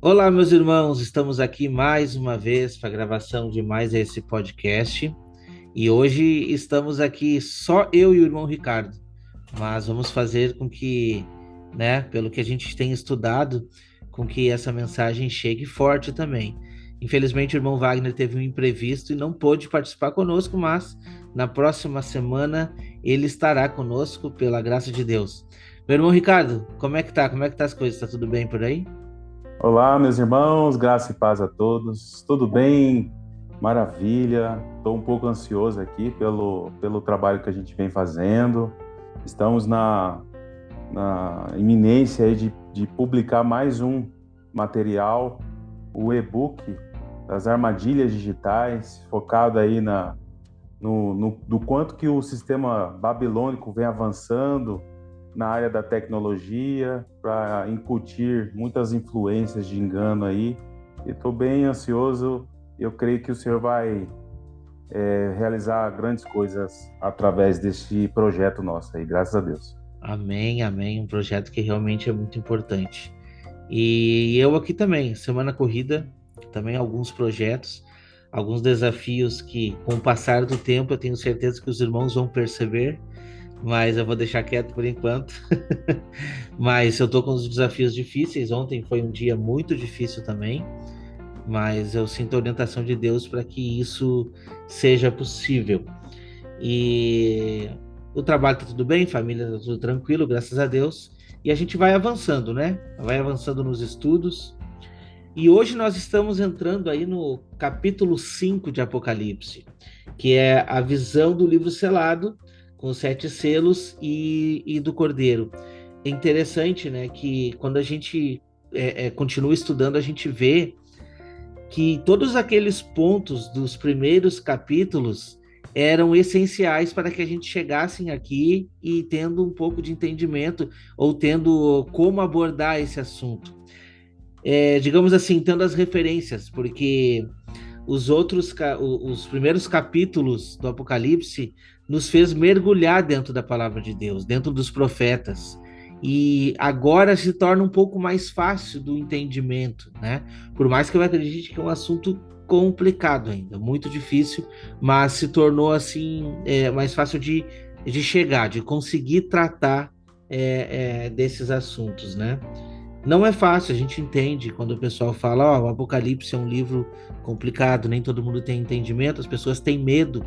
Olá, meus irmãos, estamos aqui mais uma vez para a gravação de mais esse podcast e hoje estamos aqui só eu e o irmão Ricardo, mas vamos fazer com que, né, pelo que a gente tem estudado, com que essa mensagem chegue forte também. Infelizmente, o irmão Wagner teve um imprevisto e não pôde participar conosco, mas na próxima semana ele estará conosco pela graça de Deus. Meu irmão Ricardo, como é que tá? Como é que tá as coisas? Tá tudo bem por aí? Olá, meus irmãos, graça e paz a todos. Tudo bem? Maravilha. Estou um pouco ansioso aqui pelo trabalho que a gente vem fazendo. Estamos na iminência aí de publicar mais um material, o e-book das armadilhas digitais, focado aí do quanto que o sistema babilônico vem avançando na área da tecnologia para incutir muitas influências de engano aí. E estou bem ansioso. Eu creio que o Senhor vai realizar grandes coisas através deste projeto nosso aí, graças a Deus. Amém, amém. Um projeto que realmente é muito importante. E eu aqui também, semana corrida, também alguns projetos, alguns desafios que, com o passar do tempo, eu tenho certeza que os irmãos vão perceber, mas eu vou deixar quieto por enquanto. Mas eu tô com os desafios difíceis. Ontem foi um dia muito difícil também, mas eu sinto a orientação de Deus para que isso seja possível. E o trabalho tá tudo bem, família tá tudo tranquilo, graças a Deus. E a gente vai avançando, né? Vai avançando nos estudos. E hoje nós estamos entrando aí no capítulo 5 de Apocalipse, que é a visão do livro selado, com os sete selos e do Cordeiro. É interessante, né, que quando a gente continua estudando, a gente vê que todos aqueles pontos dos primeiros capítulos eram essenciais para que a gente chegasse aqui e tendo um pouco de entendimento ou tendo como abordar esse assunto. Digamos assim, tendo as referências, porque os primeiros capítulos do Apocalipse nos fez mergulhar dentro da palavra de Deus, dentro dos profetas. E agora se torna um pouco mais fácil do entendimento, né? Por mais que eu acredite que é um assunto complicado ainda, muito difícil, mas se tornou assim mais fácil de chegar, de conseguir tratar desses assuntos, né? Não é fácil, a gente entende quando o pessoal fala, ó, o Apocalipse é um livro complicado, nem todo mundo tem entendimento, as pessoas têm medo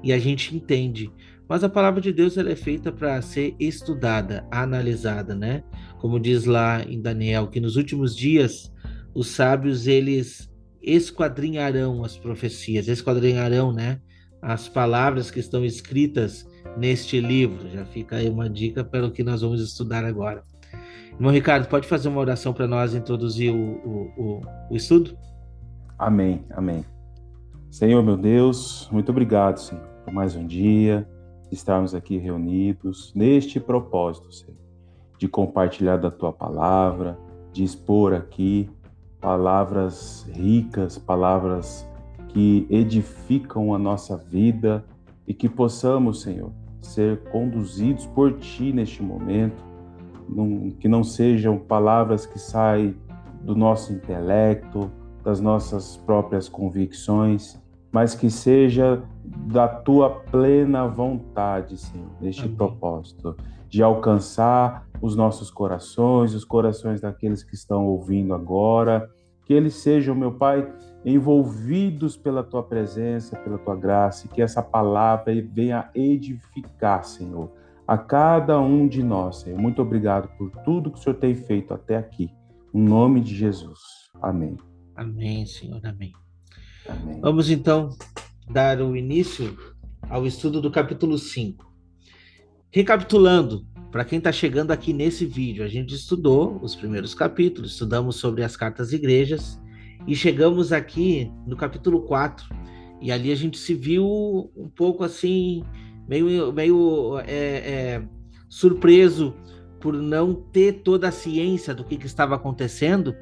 e a gente entende. Mas a palavra de Deus ela é feita para ser estudada, analisada, né? Como diz lá em Daniel, que nos últimos dias os sábios eles esquadrinharão as profecias, esquadrinharão, né, as palavras que estão escritas neste livro. Já fica aí uma dica para o que nós vamos estudar agora. Irmão Ricardo, pode fazer uma oração para nós introduzir o estudo? Amém, amém. Senhor, meu Deus, muito obrigado, Senhor, por mais um dia, estarmos aqui reunidos neste propósito, Senhor, de compartilhar da Tua palavra, de expor aqui palavras ricas, palavras que edificam a nossa vida e que possamos, Senhor, ser conduzidos por Ti neste momento, que não sejam palavras que saem do nosso intelecto, das nossas próprias convicções, mas que seja da Tua plena vontade, Senhor, neste Amém. propósito, de alcançar os nossos corações, os corações daqueles que estão ouvindo agora, que eles sejam, meu Pai, envolvidos pela Tua presença, pela Tua graça, e que essa palavra venha edificar, Senhor, a cada um de nós, Senhor. Muito obrigado por tudo que o Senhor tem feito até aqui. Em nome de Jesus. Amém. Amém, Senhor, amém. Amém. Vamos então dar o início ao estudo do capítulo 5. Recapitulando, para quem está chegando aqui nesse vídeo, a gente estudou os primeiros capítulos, estudamos sobre as cartas igrejas e chegamos aqui no capítulo 4. E ali a gente se viu um pouco assim, meio surpreso por não ter toda a ciência do que estava acontecendo,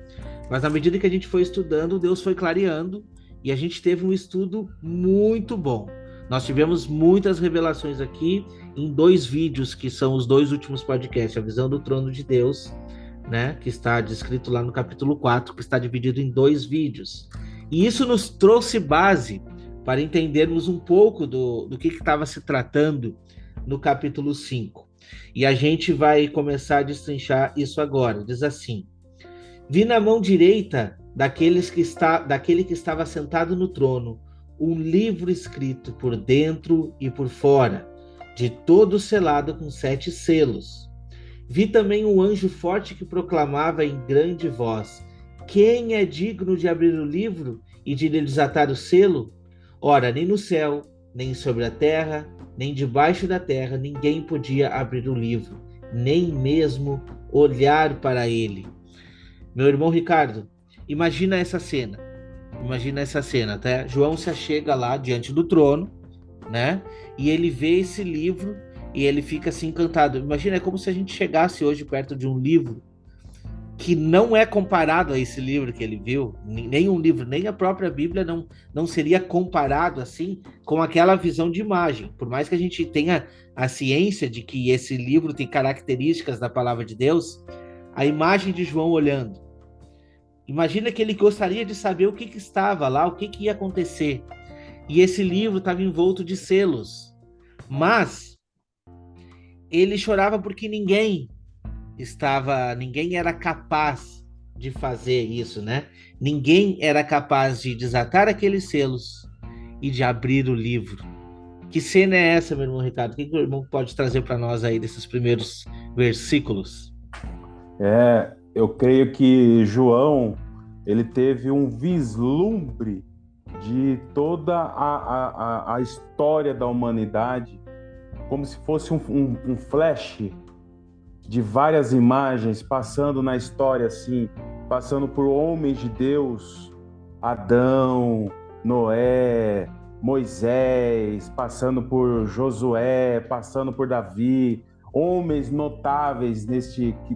mas na medida que a gente foi estudando, Deus foi clareando e a gente teve um estudo muito bom. Nós tivemos muitas revelações aqui em dois vídeos, que são os dois últimos podcasts, a visão do trono de Deus, né, que está descrito lá no capítulo 4, que está dividido em 2 vídeos. E isso nos trouxe base para entendermos um pouco do que estava se tratando no capítulo 5. E a gente vai começar a destrinchar isso agora. Diz assim: vi na mão direita daquele que estava sentado no trono um livro escrito por dentro e por fora, de todo selado com 7 selos. Vi também um anjo forte que proclamava em grande voz: quem é digno de abrir o livro e de lhe desatar o selo? Ora, nem no céu, nem sobre a terra, nem debaixo da terra, ninguém podia abrir o livro, nem mesmo olhar para ele. Meu irmão Ricardo, imagina essa cena. Imagina essa cena, tá? João se achega lá diante do trono, né? E ele vê esse livro e ele fica assim encantado. Imagina, é como se a gente chegasse hoje perto de um livro que não é comparado a esse livro que ele viu, nenhum livro, nem a própria Bíblia não seria comparado assim com aquela visão de imagem. Por mais que a gente tenha a ciência de que esse livro tem características da palavra de Deus, a imagem de João olhando. Imagina que ele gostaria de saber o que estava lá, o que ia acontecer. E esse livro estava envolto de selos. Mas ele chorava porque ninguém era capaz de fazer isso, né? Ninguém era capaz de desatar aqueles selos e de abrir o livro. Que cena é essa, meu irmão Ricardo? O que o irmão pode trazer para nós aí desses primeiros versículos? Eu creio que João, ele teve um vislumbre de toda a história da humanidade, como se fosse um flash de várias imagens passando na história, assim, passando por homens de Deus, Adão, Noé, Moisés, passando por Josué, passando por Davi, homens notáveis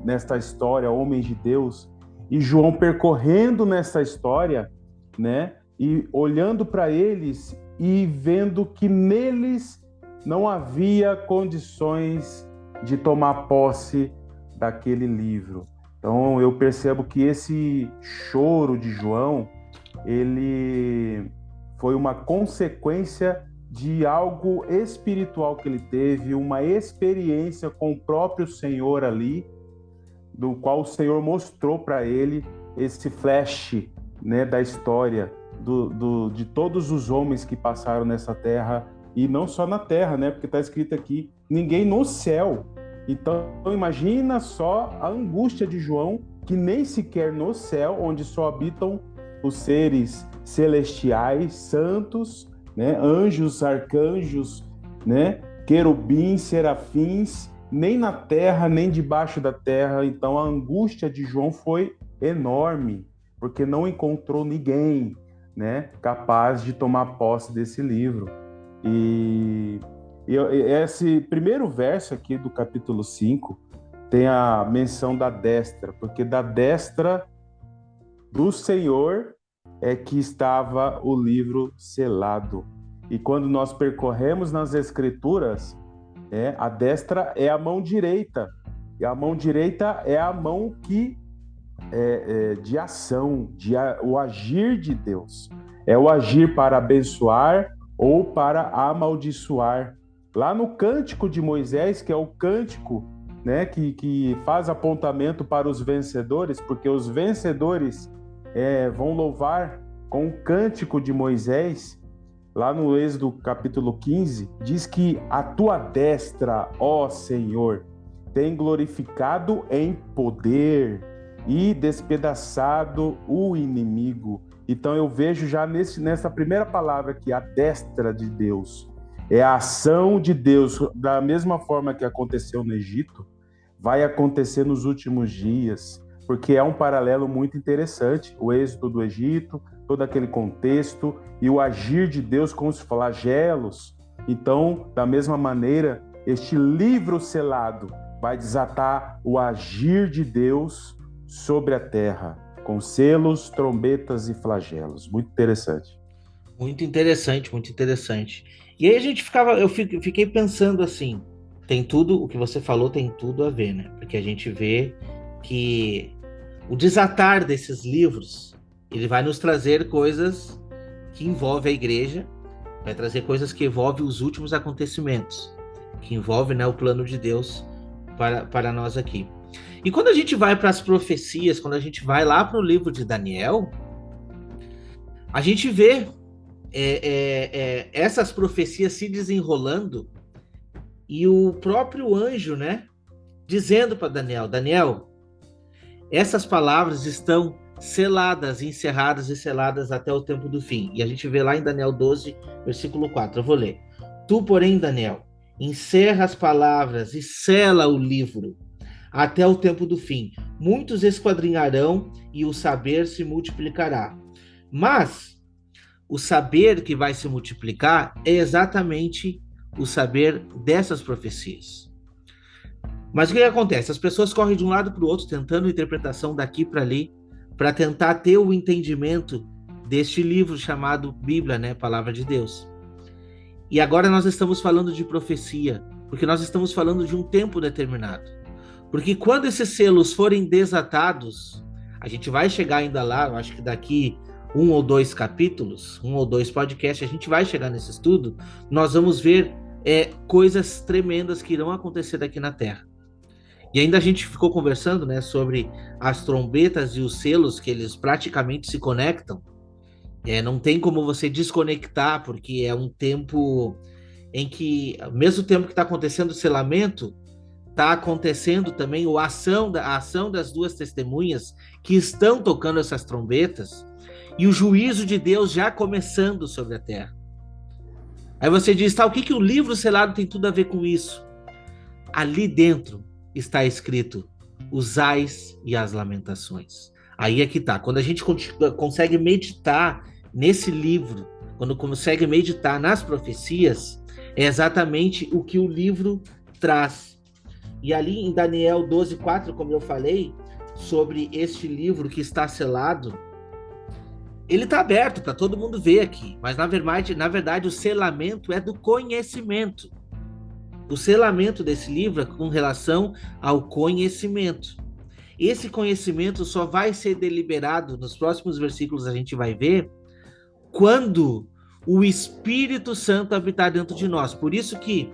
nesta história, homens de Deus, e João percorrendo nessa história, né, e olhando para eles e vendo que neles não havia condições de tomar posse daquele livro. Então eu percebo que esse choro de João, ele foi uma consequência de algo espiritual que ele teve, uma experiência com o próprio Senhor ali, do qual o Senhor mostrou para ele esse flash, né, da história de todos os homens que passaram nessa terra, e não só na terra, né, porque está escrito aqui, ninguém no céu. Então imagina só a angústia de João, que nem sequer no céu, onde só habitam os seres celestiais, santos, né, anjos, arcanjos, né, querubins, serafins, nem na terra, nem debaixo da terra. Então a angústia de João foi enorme, porque não encontrou ninguém, né, capaz de tomar posse desse livro. E esse primeiro verso aqui do capítulo 5 tem a menção da destra, porque da destra do Senhor é que estava o livro selado. E quando nós percorremos nas Escrituras, a destra é a mão direita, e a mão direita é a mão que de ação, o agir de Deus. É o agir para abençoar ou para amaldiçoar. Lá no Cântico de Moisés, que é o cântico, né, que faz apontamento para os vencedores, porque os vencedores vão louvar com o Cântico de Moisés. Lá no Êxodo capítulo 15, diz que a tua destra, ó Senhor, tem glorificado em poder e despedaçado o inimigo. Então eu vejo já nessa primeira palavra aqui, a destra de Deus. É a ação de Deus, da mesma forma que aconteceu no Egito, vai acontecer nos últimos dias, porque é um paralelo muito interessante, o êxodo do Egito, todo aquele contexto, e o agir de Deus com os flagelos. Então, da mesma maneira, este livro selado vai desatar o agir de Deus sobre a terra, com selos, trombetas e flagelos. Muito interessante. Muito interessante, muito interessante. E aí eu fiquei pensando assim, tem tudo, o que você falou tem tudo a ver, né? Porque a gente vê que o desatar desses livros, ele vai nos trazer coisas que envolvem a igreja, vai trazer coisas que envolvem os últimos acontecimentos, que envolvem, né, o plano de Deus para nós aqui. E quando a gente vai para as profecias, quando a gente vai lá para o livro de Daniel, a gente vê essas profecias se desenrolando e o próprio anjo, né, dizendo para Daniel, Daniel, essas palavras estão seladas, encerradas e seladas até o tempo do fim. E a gente vê lá em Daniel 12, versículo 4. Eu vou ler. Tu, porém, Daniel, encerra as palavras e sela o livro até o tempo do fim. Muitos esquadrinharão e o saber se multiplicará. Mas o saber que vai se multiplicar é exatamente o saber dessas profecias. Mas o que acontece? As pessoas correm de um lado para o outro, tentando interpretação daqui para ali, para tentar ter o entendimento deste livro chamado Bíblia, né? Palavra de Deus. E agora nós estamos falando de profecia, porque nós estamos falando de um tempo determinado. Porque quando esses selos forem desatados, a gente vai chegar ainda lá, eu acho que daqui 1 ou 2 capítulos, 1 ou 2 podcasts, a gente vai chegar nesse estudo, nós vamos ver coisas tremendas que irão acontecer aqui na Terra. E ainda a gente ficou conversando, né, sobre as trombetas e os selos, que eles praticamente se conectam. Não tem como você desconectar, porque é um tempo em que, ao mesmo tempo que está acontecendo o selamento, está acontecendo também a ação das duas testemunhas que estão tocando essas trombetas, e o juízo de Deus já começando sobre a terra. Aí você diz, tá, o que o livro selado tem tudo a ver com isso? Ali dentro está escrito os ais e as lamentações. Aí é que tá. Quando a gente consegue meditar nesse livro, quando consegue meditar nas profecias, é exatamente o que o livro traz. E ali em Daniel 12:4, como eu falei, sobre este livro que está selado, ele está aberto para todo mundo ver aqui, mas na verdade o selamento é do conhecimento. O selamento desse livro é com relação ao conhecimento. Esse conhecimento só vai ser deliberado, nos próximos versículos a gente vai ver, quando o Espírito Santo habitar dentro de nós. Por isso que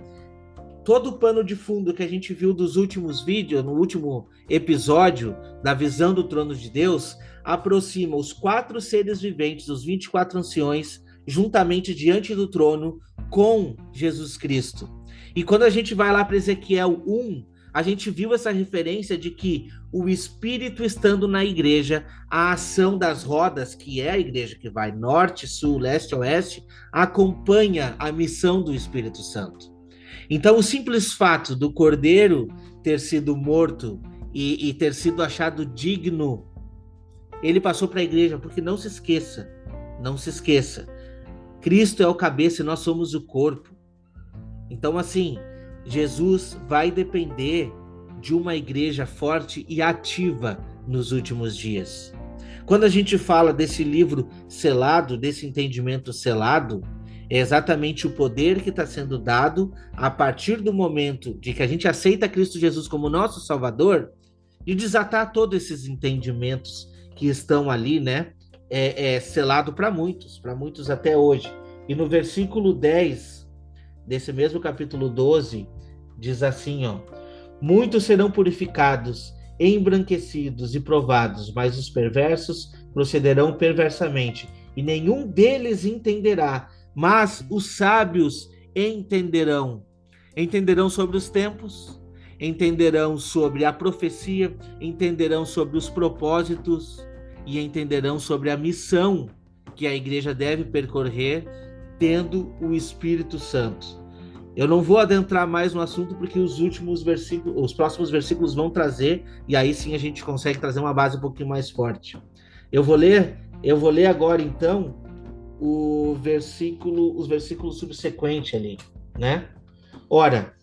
todo o pano de fundo que a gente viu dos últimos vídeos, no último episódio da visão do trono de Deus, aproxima os 4 seres viventes, os 24 anciões, juntamente diante do trono com Jesus Cristo. E quando a gente vai lá para Ezequiel 1, a gente viu essa referência de que o Espírito estando na igreja, a ação das rodas, que é a igreja que vai norte, sul, leste, oeste, acompanha a missão do Espírito Santo. Então, o simples fato do cordeiro ter sido morto e ter sido achado digno, ele passou para a igreja, porque não se esqueça, Cristo é o cabeça e nós somos o corpo. Então, assim, Jesus vai depender de uma igreja forte e ativa nos últimos dias. Quando a gente fala desse livro selado, desse entendimento selado, é exatamente o poder que está sendo dado a partir do momento de que a gente aceita Cristo Jesus como nosso Salvador, de desatar todos esses entendimentos que estão ali, né, selado para muitos até hoje. E no versículo 10 desse mesmo capítulo 12, diz assim, ó: muitos serão purificados, embranquecidos e provados, mas os perversos procederão perversamente, e nenhum deles entenderá, mas os sábios entenderão. Entenderão sobre os tempos, entenderão sobre a profecia, entenderão sobre os propósitos e entenderão sobre a missão que a igreja deve percorrer tendo o Espírito Santo. Eu não vou adentrar mais no assunto porque os próximos versículos vão trazer, e aí sim a gente consegue trazer uma base um pouquinho mais forte. Eu vou ler agora então os versículos subsequentes ali, né? Ora,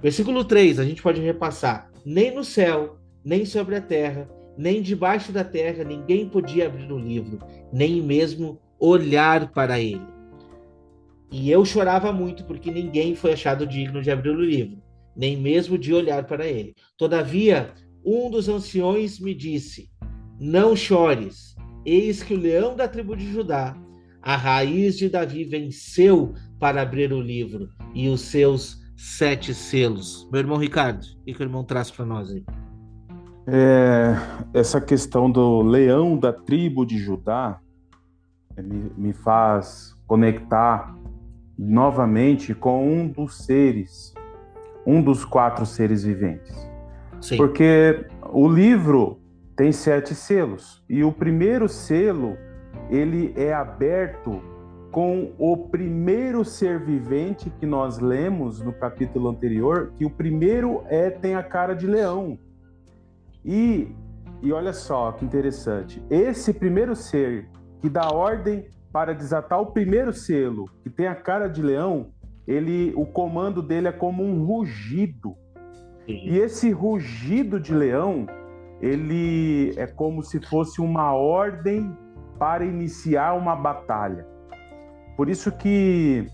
versículo 3, a gente pode repassar: nem no céu, nem sobre a terra, nem debaixo da terra, ninguém podia abrir o livro, nem mesmo olhar para ele. E eu chorava muito, porque ninguém foi achado digno de abrir o livro, nem mesmo de olhar para ele. Todavia, um dos anciões me disse: não chores, eis que o leão da tribo de Judá, a raiz de Davi, venceu para abrir o livro e os seus 7 selos. Meu irmão Ricardo, o que o irmão traz para nós aí? Essa questão do leão da tribo de Judá me faz conectar novamente com um dos 4 seres viventes. Sim. Porque o livro tem 7 selos e o primeiro selo ele é aberto com o primeiro ser vivente que nós lemos no capítulo anterior, que o primeiro tem a cara de leão. E olha só que interessante, esse primeiro ser que dá ordem para desatar o primeiro selo, que tem a cara de leão, o comando dele é como um rugido. Sim. E esse rugido de leão, ele é como se fosse uma ordem para iniciar uma batalha. Por isso que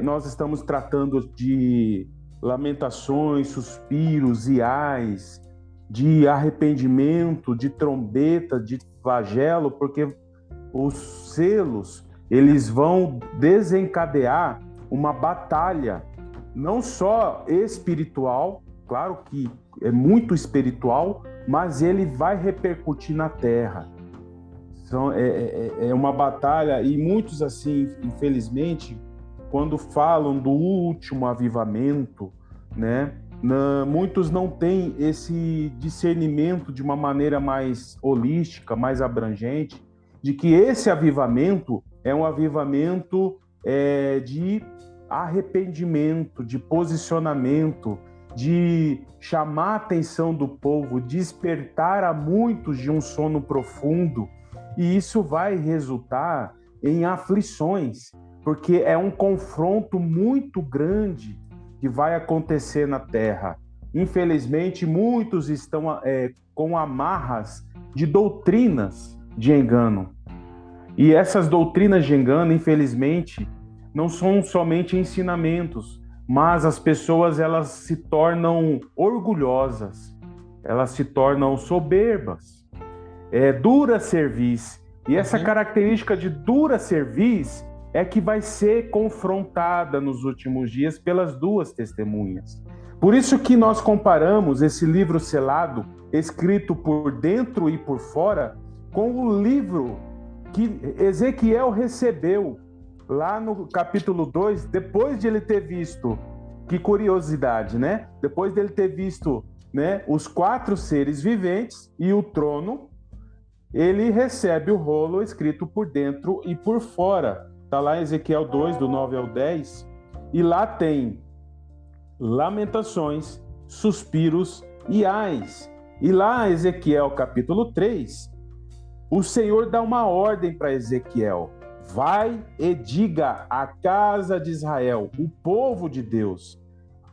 nós estamos tratando de lamentações, suspiros e ais, de arrependimento, de trombeta, de flagelo, porque os selos, eles vão desencadear uma batalha, não só espiritual, claro que é muito espiritual, mas ele vai repercutir na terra. Então, é uma batalha, e muitos, assim, infelizmente, quando falam do último avivamento, né, muitos não têm esse discernimento de uma maneira mais holística, mais abrangente, de que esse avivamento é um avivamento de arrependimento, de posicionamento, de chamar a atenção do povo, despertar a muitos de um sono profundo. E isso vai resultar em aflições, porque é um confronto muito grande que vai acontecer na terra. Infelizmente, muitos estão com amarras de doutrinas de engano. E essas doutrinas de engano, infelizmente, não são somente ensinamentos, mas as pessoas elas se tornam orgulhosas, elas se tornam soberbas. Dura cerviz. E essa característica de dura cerviz é que vai ser confrontada nos últimos dias pelas 2 testemunhas. Por isso que nós comparamos esse livro selado, escrito por dentro e por fora, com o livro que Ezequiel recebeu lá no capítulo 2, depois de ele ter visto, que curiosidade, né? Depois dele ter visto, né, os 4 seres viventes e o trono, ele recebe o rolo escrito por dentro e por fora. Está lá em Ezequiel 2, do 9 ao 10, e lá tem lamentações, suspiros e ais. E lá em Ezequiel capítulo 3, o Senhor dá uma ordem para Ezequiel: vai e diga à casa de Israel, o povo de Deus,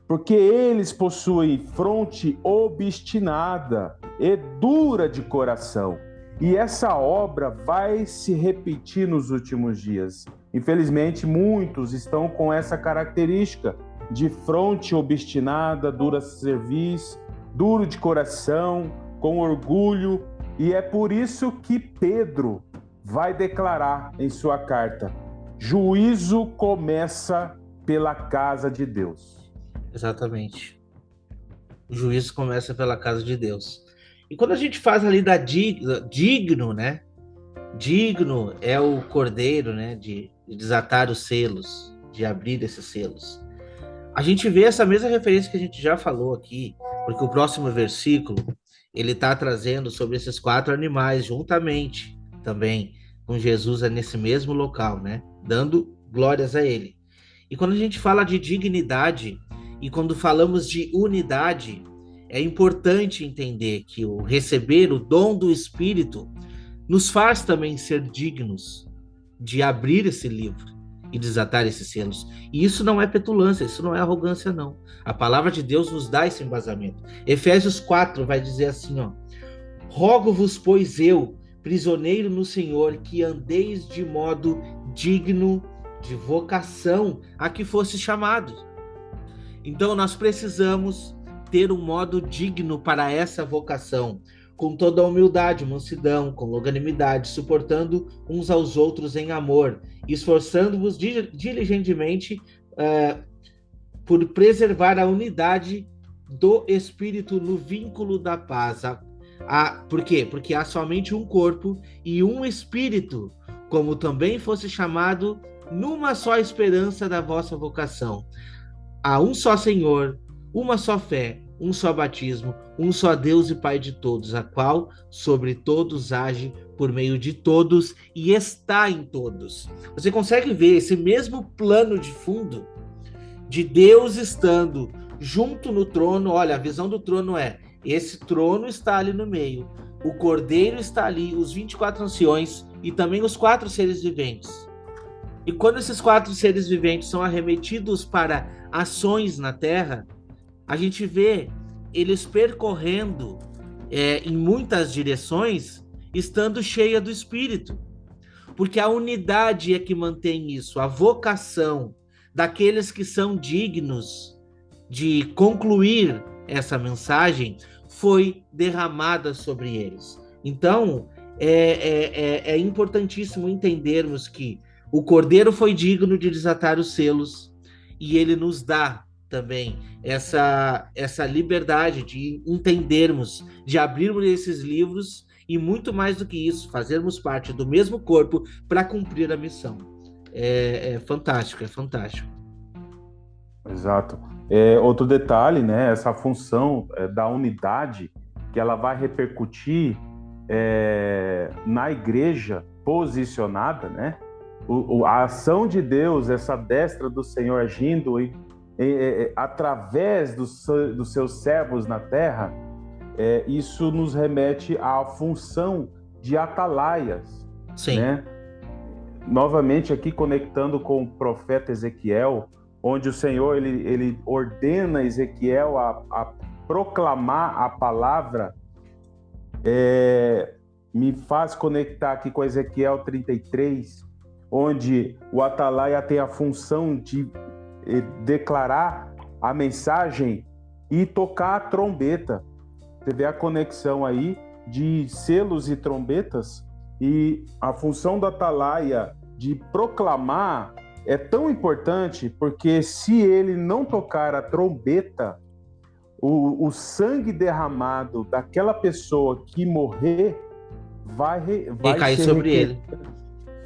porque eles possuem fronte obstinada e dura de coração. E essa obra vai se repetir nos últimos dias. Infelizmente, muitos estão com essa característica de fronte obstinada, dura cerviz, duro de coração, com orgulho. E é por isso que Pedro vai declarar em sua carta: juízo começa pela casa de Deus. Exatamente. O juízo começa pela casa de Deus. E quando a gente faz ali da digno, né? Digno é o cordeiro, né? De desatar os selos, de abrir esses selos. A gente vê essa mesma referência que a gente já falou aqui, porque o próximo versículo, ele está trazendo sobre esses 4 animais juntamente também com Jesus nesse mesmo local, né? Dando glórias a ele. E quando a gente fala de dignidade e quando falamos de unidade, é importante entender que o receber o dom do Espírito nos faz também ser dignos de abrir esse livro e desatar esses selos. E isso não é petulância, isso não é arrogância, não. A palavra de Deus nos dá esse embasamento. Efésios 4 vai dizer assim, ó: rogo-vos, pois eu, prisioneiro no Senhor, que andeis de modo digno de vocação a que fosse chamado. Então nós precisamos ter um modo digno para essa vocação, com toda a humildade, mansidão, com longanimidade, suportando uns aos outros em amor, esforçando-vos diligentemente por preservar a unidade do Espírito no vínculo da paz. Por quê? Porque há somente um corpo e um Espírito, como também fosse chamado numa só esperança da vossa vocação. Há um só Senhor, uma só fé, um só batismo, um só Deus e Pai de todos, a qual sobre todos age por meio de todos e está em todos. Você consegue ver esse mesmo plano de fundo de Deus estando junto no trono? Olha, a visão do trono é: esse trono está ali no meio, o Cordeiro está ali, os 24 anciões e também os 4 seres viventes. E quando esses 4 seres viventes são arremetidos para ações na terra, a gente vê eles percorrendo em muitas direções, estando cheia do Espírito. Porque a unidade é que mantém isso, a vocação daqueles que são dignos de concluir essa mensagem foi derramada sobre eles. Então, é importantíssimo entendermos que o Cordeiro foi digno de desatar os selos e ele nos dá também essa liberdade de entendermos, de abrirmos esses livros e, muito mais do que isso, fazermos parte do mesmo corpo para cumprir a missão. É fantástico, é fantástico. Exato. Outro detalhe, né? Essa função da unidade, que ela vai repercutir na igreja posicionada, né? A ação de Deus, essa destra do Senhor agindo através dos seus servos na terra, isso nos remete à função de atalaias. Sim. Né? Novamente aqui conectando com o profeta Ezequiel, onde o Senhor ele ordena Ezequiel a proclamar a palavra, me faz conectar aqui com Ezequiel 33, onde o atalaia tem a função de declarar a mensagem e tocar a trombeta. Você vê a conexão aí de selos e trombetas, e a função do atalaia de proclamar é tão importante, porque se ele não tocar a trombeta, o sangue derramado daquela pessoa que morrer vai cair sobre ele.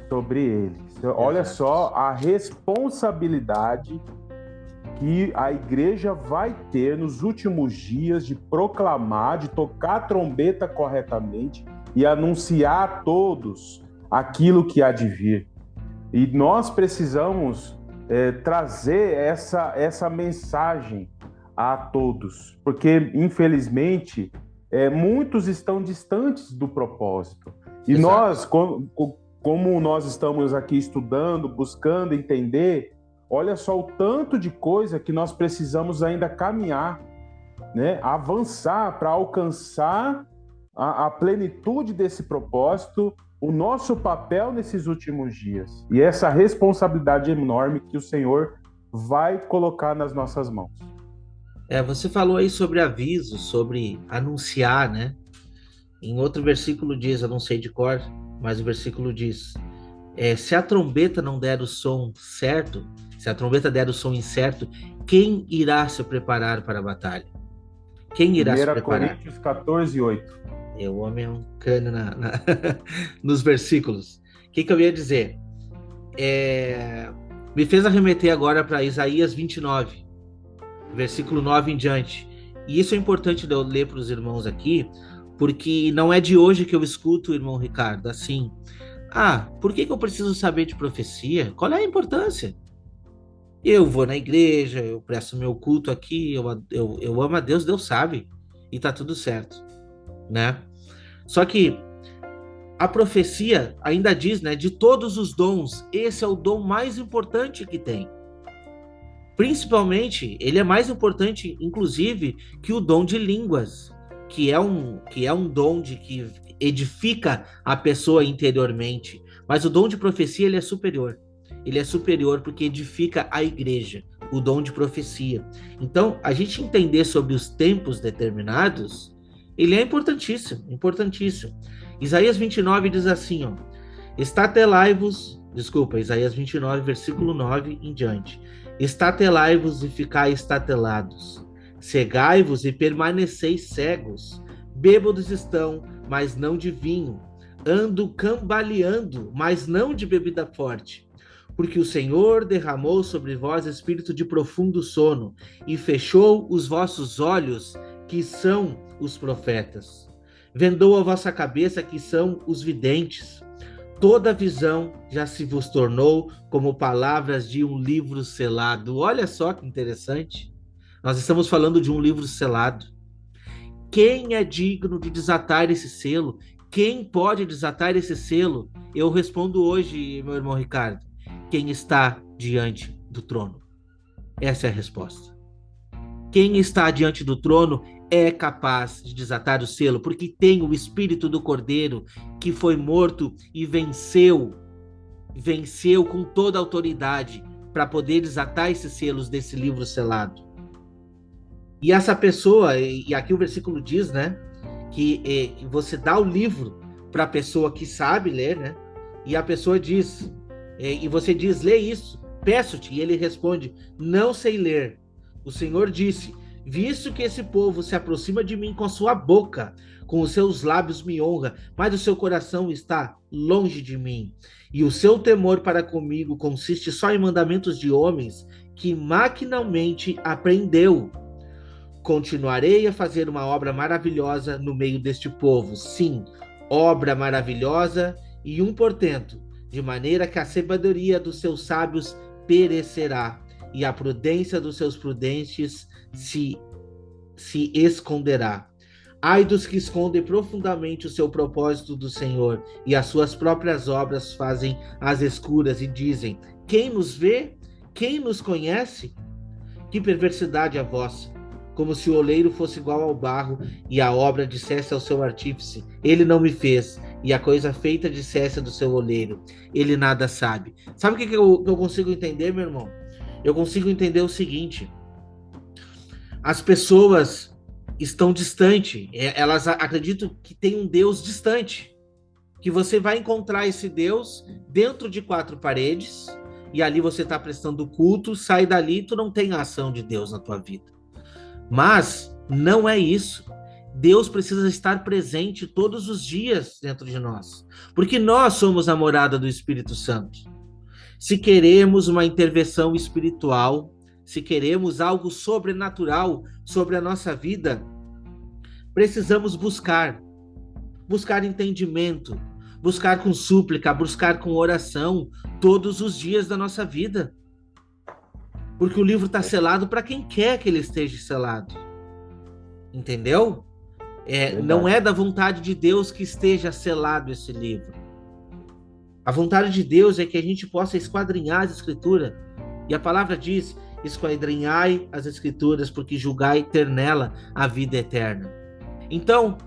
Sobre ele. Olha só a responsabilidade que a igreja vai ter nos últimos dias de proclamar, de tocar a trombeta corretamente e anunciar a todos aquilo que há de vir. E nós precisamos trazer essa mensagem a todos, porque, infelizmente, muitos estão distantes do propósito. E exato. Nós, como nós estamos aqui estudando, buscando entender, olha só o tanto de coisa que nós precisamos ainda caminhar, né? Avançar para alcançar a plenitude desse propósito, o nosso papel nesses últimos dias. E essa responsabilidade enorme que o Senhor vai colocar nas nossas mãos. Você falou aí sobre aviso, sobre anunciar, né? Em outro versículo diz, eu não sei de cor, mas o versículo diz, se a trombeta não der o som certo, se a trombeta der o som incerto, quem irá se preparar para a batalha? Quem irá se preparar? 1 Coríntios 14, 8. O homem é um crânio nos versículos. O que eu ia dizer? Me fez arremeter agora para Isaías 29, versículo 9 em diante. E isso é importante de eu ler para os irmãos aqui, porque não é de hoje que eu escuto o irmão Ricardo assim: por que eu preciso saber de profecia? Qual é a importância? Eu vou na igreja, eu presto meu culto aqui, eu amo a Deus, Deus sabe, e tá tudo certo, né? Só que a profecia ainda diz, né, de todos os dons, esse é o dom mais importante que tem. Principalmente, ele é mais importante, inclusive, que o dom de línguas, que é um dom que edifica a pessoa interiormente. Mas o dom de profecia, ele é superior. Ele é superior porque edifica a igreja, o dom de profecia. Então, a gente entender sobre os tempos determinados, ele é importantíssimo, importantíssimo. Isaías 29 diz assim, ó, Isaías 29, versículo 9 em diante. Estatelai-vos e ficai estatelados, cegai-vos e permaneceis cegos, bêbados estão, mas não de vinho, ando cambaleando, mas não de bebida forte, porque o Senhor derramou sobre vós espírito de profundo sono e fechou os vossos olhos, que são os profetas. Vendou a vossa cabeça, que são os videntes. Toda visão já se vos tornou como palavras de um livro selado. Olha só que interessante. Nós estamos falando de um livro selado. Quem é digno de desatar esse selo? Quem pode desatar esse selo? Eu respondo hoje, meu irmão Ricardo, quem está diante do trono. Essa é a resposta. Quem está diante do trono é capaz de desatar o selo, porque tem o Espírito do Cordeiro, que foi morto e venceu com toda a autoridade para poder desatar esses selos desse livro selado. E essa pessoa, e aqui o versículo diz, né, que você dá o livro para a pessoa que sabe ler, né, e a pessoa diz, e você diz, lê isso, peço-te, e ele responde, não sei ler. O Senhor disse, visto que esse povo se aproxima de mim com a sua boca, com os seus lábios me honra, mas o seu coração está longe de mim, e o seu temor para comigo consiste só em mandamentos de homens que maquinalmente aprendeu. Continuarei a fazer uma obra maravilhosa no meio deste povo, sim, obra maravilhosa e um portento, de maneira que a sabedoria dos seus sábios perecerá, e a prudência dos seus prudentes se esconderá. Ai dos que escondem profundamente o seu propósito do Senhor, e as suas próprias obras fazem às escuras, e dizem, quem nos vê? Quem nos conhece? Que perversidade a vossa! Como se o oleiro fosse igual ao barro, e a obra dissesse ao seu artífice, ele não me fez, e a coisa feita dissesse do seu oleiro, ele nada sabe. Sabe o que eu consigo entender, meu irmão? Eu consigo entender o seguinte, as pessoas estão distantes, elas acreditam que tem um Deus distante, que você vai encontrar esse Deus dentro de quatro paredes, e ali você está prestando culto, sai dali, tu não tem a ação de Deus na tua vida. Mas não é isso. Deus precisa estar presente todos os dias dentro de nós, porque nós somos a morada do Espírito Santo. Se queremos uma intervenção espiritual, se queremos algo sobrenatural sobre a nossa vida, precisamos buscar entendimento, buscar com súplica, buscar com oração todos os dias da nossa vida. Porque o livro está selado para quem quer que ele esteja selado. Entendeu? Não é da vontade de Deus que esteja selado esse livro. A vontade de Deus é que a gente possa esquadrinhar as Escrituras. E a palavra diz, esquadrinhai as Escrituras, porque julgai ter nela a vida eterna. Então,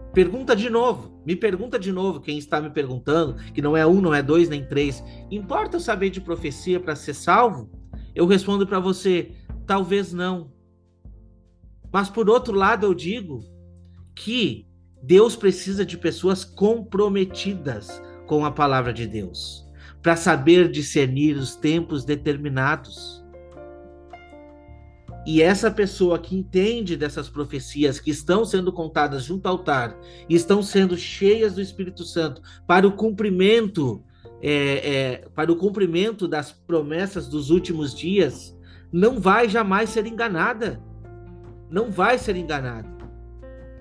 me pergunta de novo, quem está me perguntando, que não é um, não é dois, nem três, importa eu saber de profecia para ser salvo? Eu respondo para você, talvez não. Mas por outro lado eu digo que Deus precisa de pessoas comprometidas com a palavra de Deus, para saber discernir os tempos determinados. E essa pessoa que entende dessas profecias que estão sendo contadas junto ao altar e estão sendo cheias do Espírito Santo para o cumprimento das promessas dos últimos dias, não vai jamais ser enganada. Não vai ser enganada.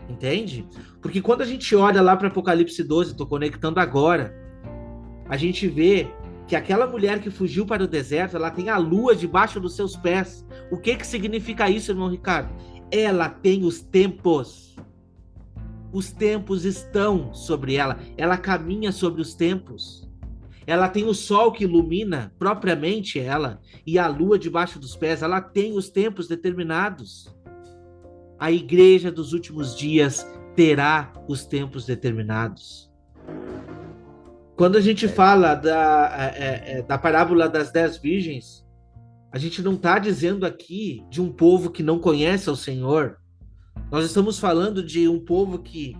Entende? Porque quando a gente olha lá para Apocalipse 12, estou conectando agora, a gente vê que aquela mulher que fugiu para o deserto, ela tem a lua debaixo dos seus pés. O que significa isso, irmão Ricardo? Ela tem os tempos. Os tempos estão sobre ela. Ela caminha sobre os tempos. Ela tem o sol que ilumina propriamente ela, e a lua debaixo dos pés. Ela tem os tempos determinados. A igreja dos últimos dias terá os tempos determinados. Quando a gente fala da parábola das 10 virgens, A gente não está dizendo aqui de um povo que não conhece ao Senhor. Nós estamos falando de um povo que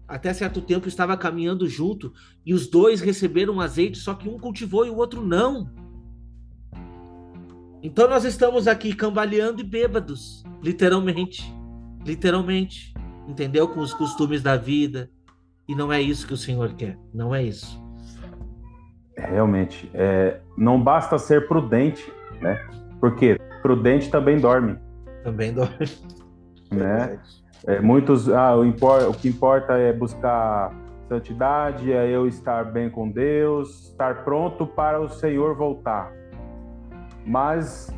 até certo tempo estava caminhando junto e os dois receberam azeite, só que um cultivou e o outro não. Então nós estamos aqui cambaleando e bêbados, literalmente. Literalmente. Entendeu? Com os costumes da vida. E não é isso que o Senhor quer. Não é isso. Realmente, não basta ser prudente, né? Porque prudente também dorme. Também dorme. Né? O que importa é buscar santidade, é eu estar bem com Deus, estar pronto para o Senhor voltar. Mas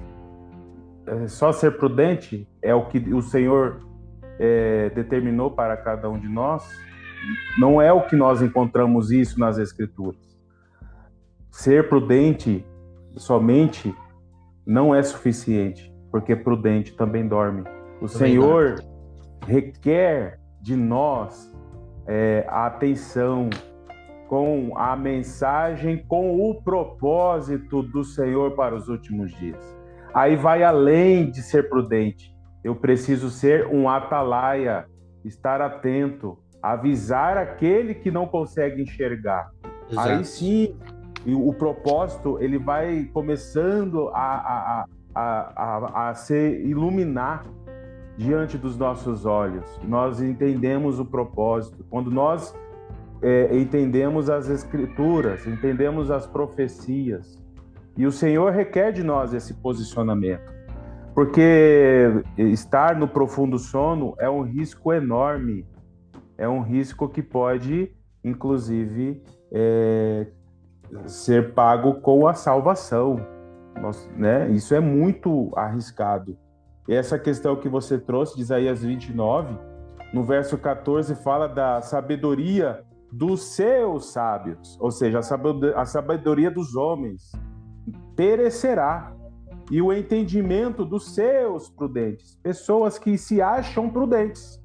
só ser prudente é o que o Senhor determinou para cada um de nós. Não é o que nós encontramos isso nas Escrituras. Ser prudente somente não é suficiente, porque prudente também dorme. O Senhor requer de nós a atenção com a mensagem, com o propósito do Senhor para os últimos dias. Aí vai além de ser prudente. Eu preciso ser um atalaia, estar atento, avisar aquele que não consegue enxergar. Exato. Aí sim, o propósito ele vai começando a se iluminar diante dos nossos olhos. Nós entendemos o propósito. Quando nós entendemos as Escrituras, entendemos as profecias, e o Senhor requer de nós esse posicionamento, porque estar no profundo sono é um risco enorme, é um risco que pode, inclusive, ser pago com a salvação. Né? Isso é muito arriscado. E essa questão que você trouxe de Isaías 29, no verso 14, fala da sabedoria dos seus sábios, ou seja, a sabedoria dos homens perecerá, e o entendimento dos seus prudentes, pessoas que se acham prudentes,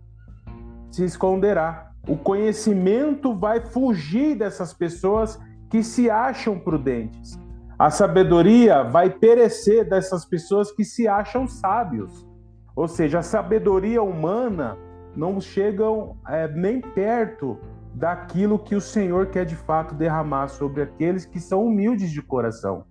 se esconderá. O conhecimento vai fugir dessas pessoas que se acham prudentes. A sabedoria vai perecer dessas pessoas que se acham sábios. Ou seja, a sabedoria humana não chega nem perto daquilo que o Senhor quer de fato derramar sobre aqueles que são humildes de coração.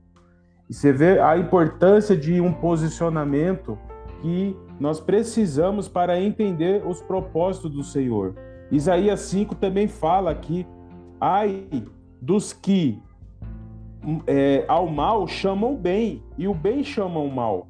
E você vê a importância de um posicionamento que nós precisamos para entender os propósitos do Senhor. Isaías 5 também fala que ai dos que ao mal chamam bem, e o bem chamam mal,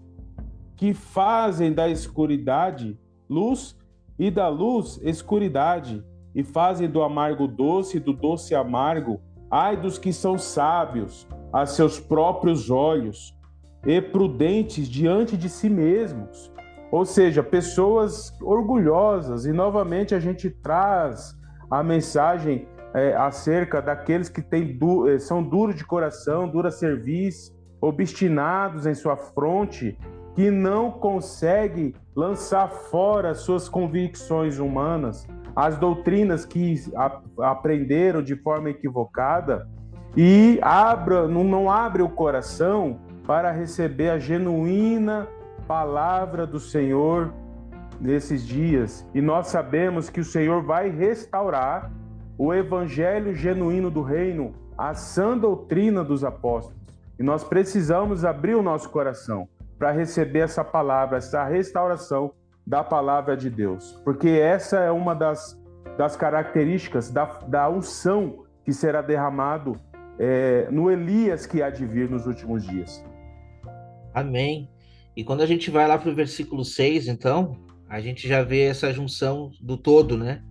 que fazem da escuridade luz e da luz escuridade, e fazem do amargo doce e do doce amargo. Ai dos que são sábios a seus próprios olhos e prudentes diante de si mesmos. Ou seja, pessoas orgulhosas. E novamente a gente traz a mensagem acerca daqueles que são duros de coração, dura cerviz, obstinados em sua fronte, que não conseguem lançar fora suas convicções humanas, as doutrinas que aprenderam de forma equivocada, e não abre o coração para receber a genuína palavra do Senhor nesses dias. E nós sabemos que o Senhor vai restaurar o evangelho genuíno do reino, a sã doutrina dos apóstolos. E nós precisamos abrir o nosso coração para receber essa palavra, essa restauração da palavra de Deus. Porque essa é uma das características da unção que será derramado no Elias que há de vir nos últimos dias. Amém. E quando a gente vai lá para o versículo 6, então, a gente já vê essa junção do todo, né?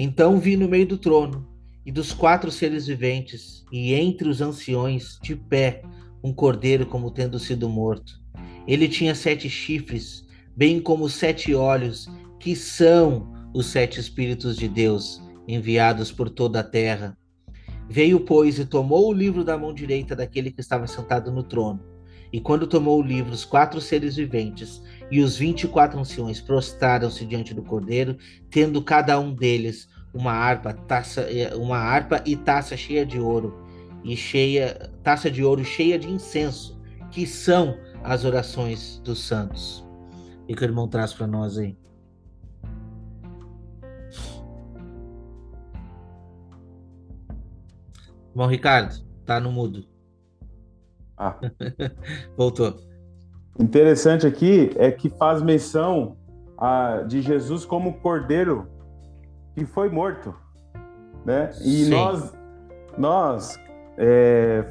Então vi no meio do trono e dos 4 seres viventes, e entre os anciões, de pé, um cordeiro como tendo sido morto. Ele tinha 7 chifres, bem como 7 olhos, que são os 7 Espíritos de Deus, enviados por toda a terra. Veio, pois, e tomou o livro da mão direita daquele que estava sentado no trono. E quando tomou o livro, os 4 seres viventes e os 24 anciões prostraram-se diante do cordeiro, tendo cada um deles uma harpa e taça cheia de ouro, taça de ouro cheia de incenso, que são as orações dos santos? E que o irmão traz para nós aí. Irmão Ricardo, tá no mudo. Ah, Voltou. interessante aqui é que faz menção de Jesus como cordeiro que foi morto, né? E Sim. nós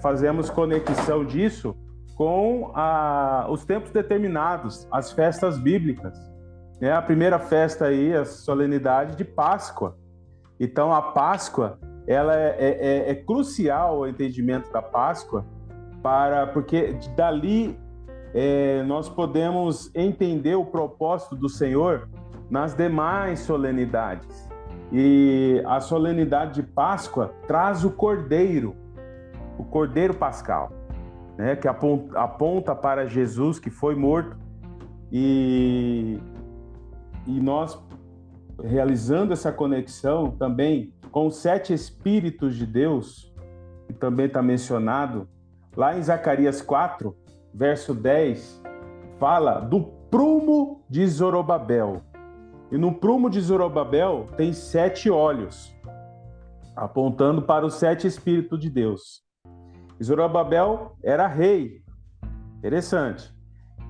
fazemos conexão disso com os tempos determinados, as festas bíblicas, né? A primeira festa aí, a solenidade de Páscoa. Então, a Páscoa, ela é crucial o entendimento da Páscoa, porque dali nós podemos entender o propósito do Senhor nas demais solenidades. E a solenidade de Páscoa traz o Cordeiro Pascal, né, que aponta para Jesus, que foi morto, e nós realizando essa conexão também com os 7 Espíritos de Deus, que também está mencionado, lá em Zacarias 4, verso 10, fala do prumo de Zorobabel. E no prumo de Zorobabel tem 7 olhos, apontando para os 7 Espíritos de Deus. E Zorobabel era rei. Interessante.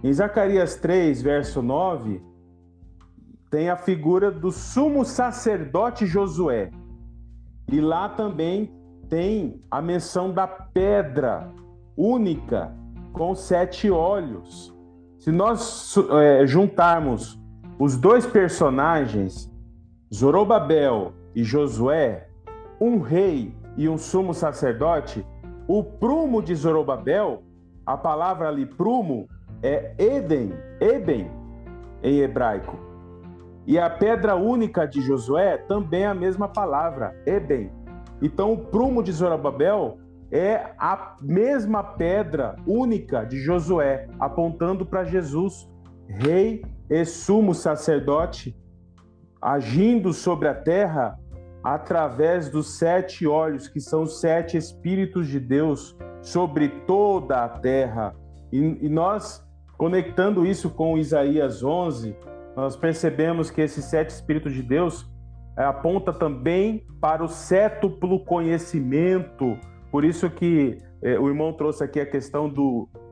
Em Zacarias 3, verso 9, tem a figura do sumo sacerdote Josué. E lá também tem a menção da pedra única com 7 olhos. Se nós juntarmos os 2 personagens, Zorobabel e Josué, um rei e um sumo sacerdote, o prumo de Zorobabel, a palavra ali prumo é Eben em hebraico. E a pedra única de Josué também é a mesma palavra, Eben. Então o prumo de Zorobabel é a mesma pedra única de Josué, apontando para Jesus, rei e sumo sacerdote, agindo sobre a terra através dos 7 olhos, que são os 7 Espíritos de Deus sobre toda a terra. E nós, conectando isso com Isaías 11, nós percebemos que esses 7 Espíritos de Deus aponta também para o sétuplo conhecimento. Por isso que o irmão trouxe aqui a questão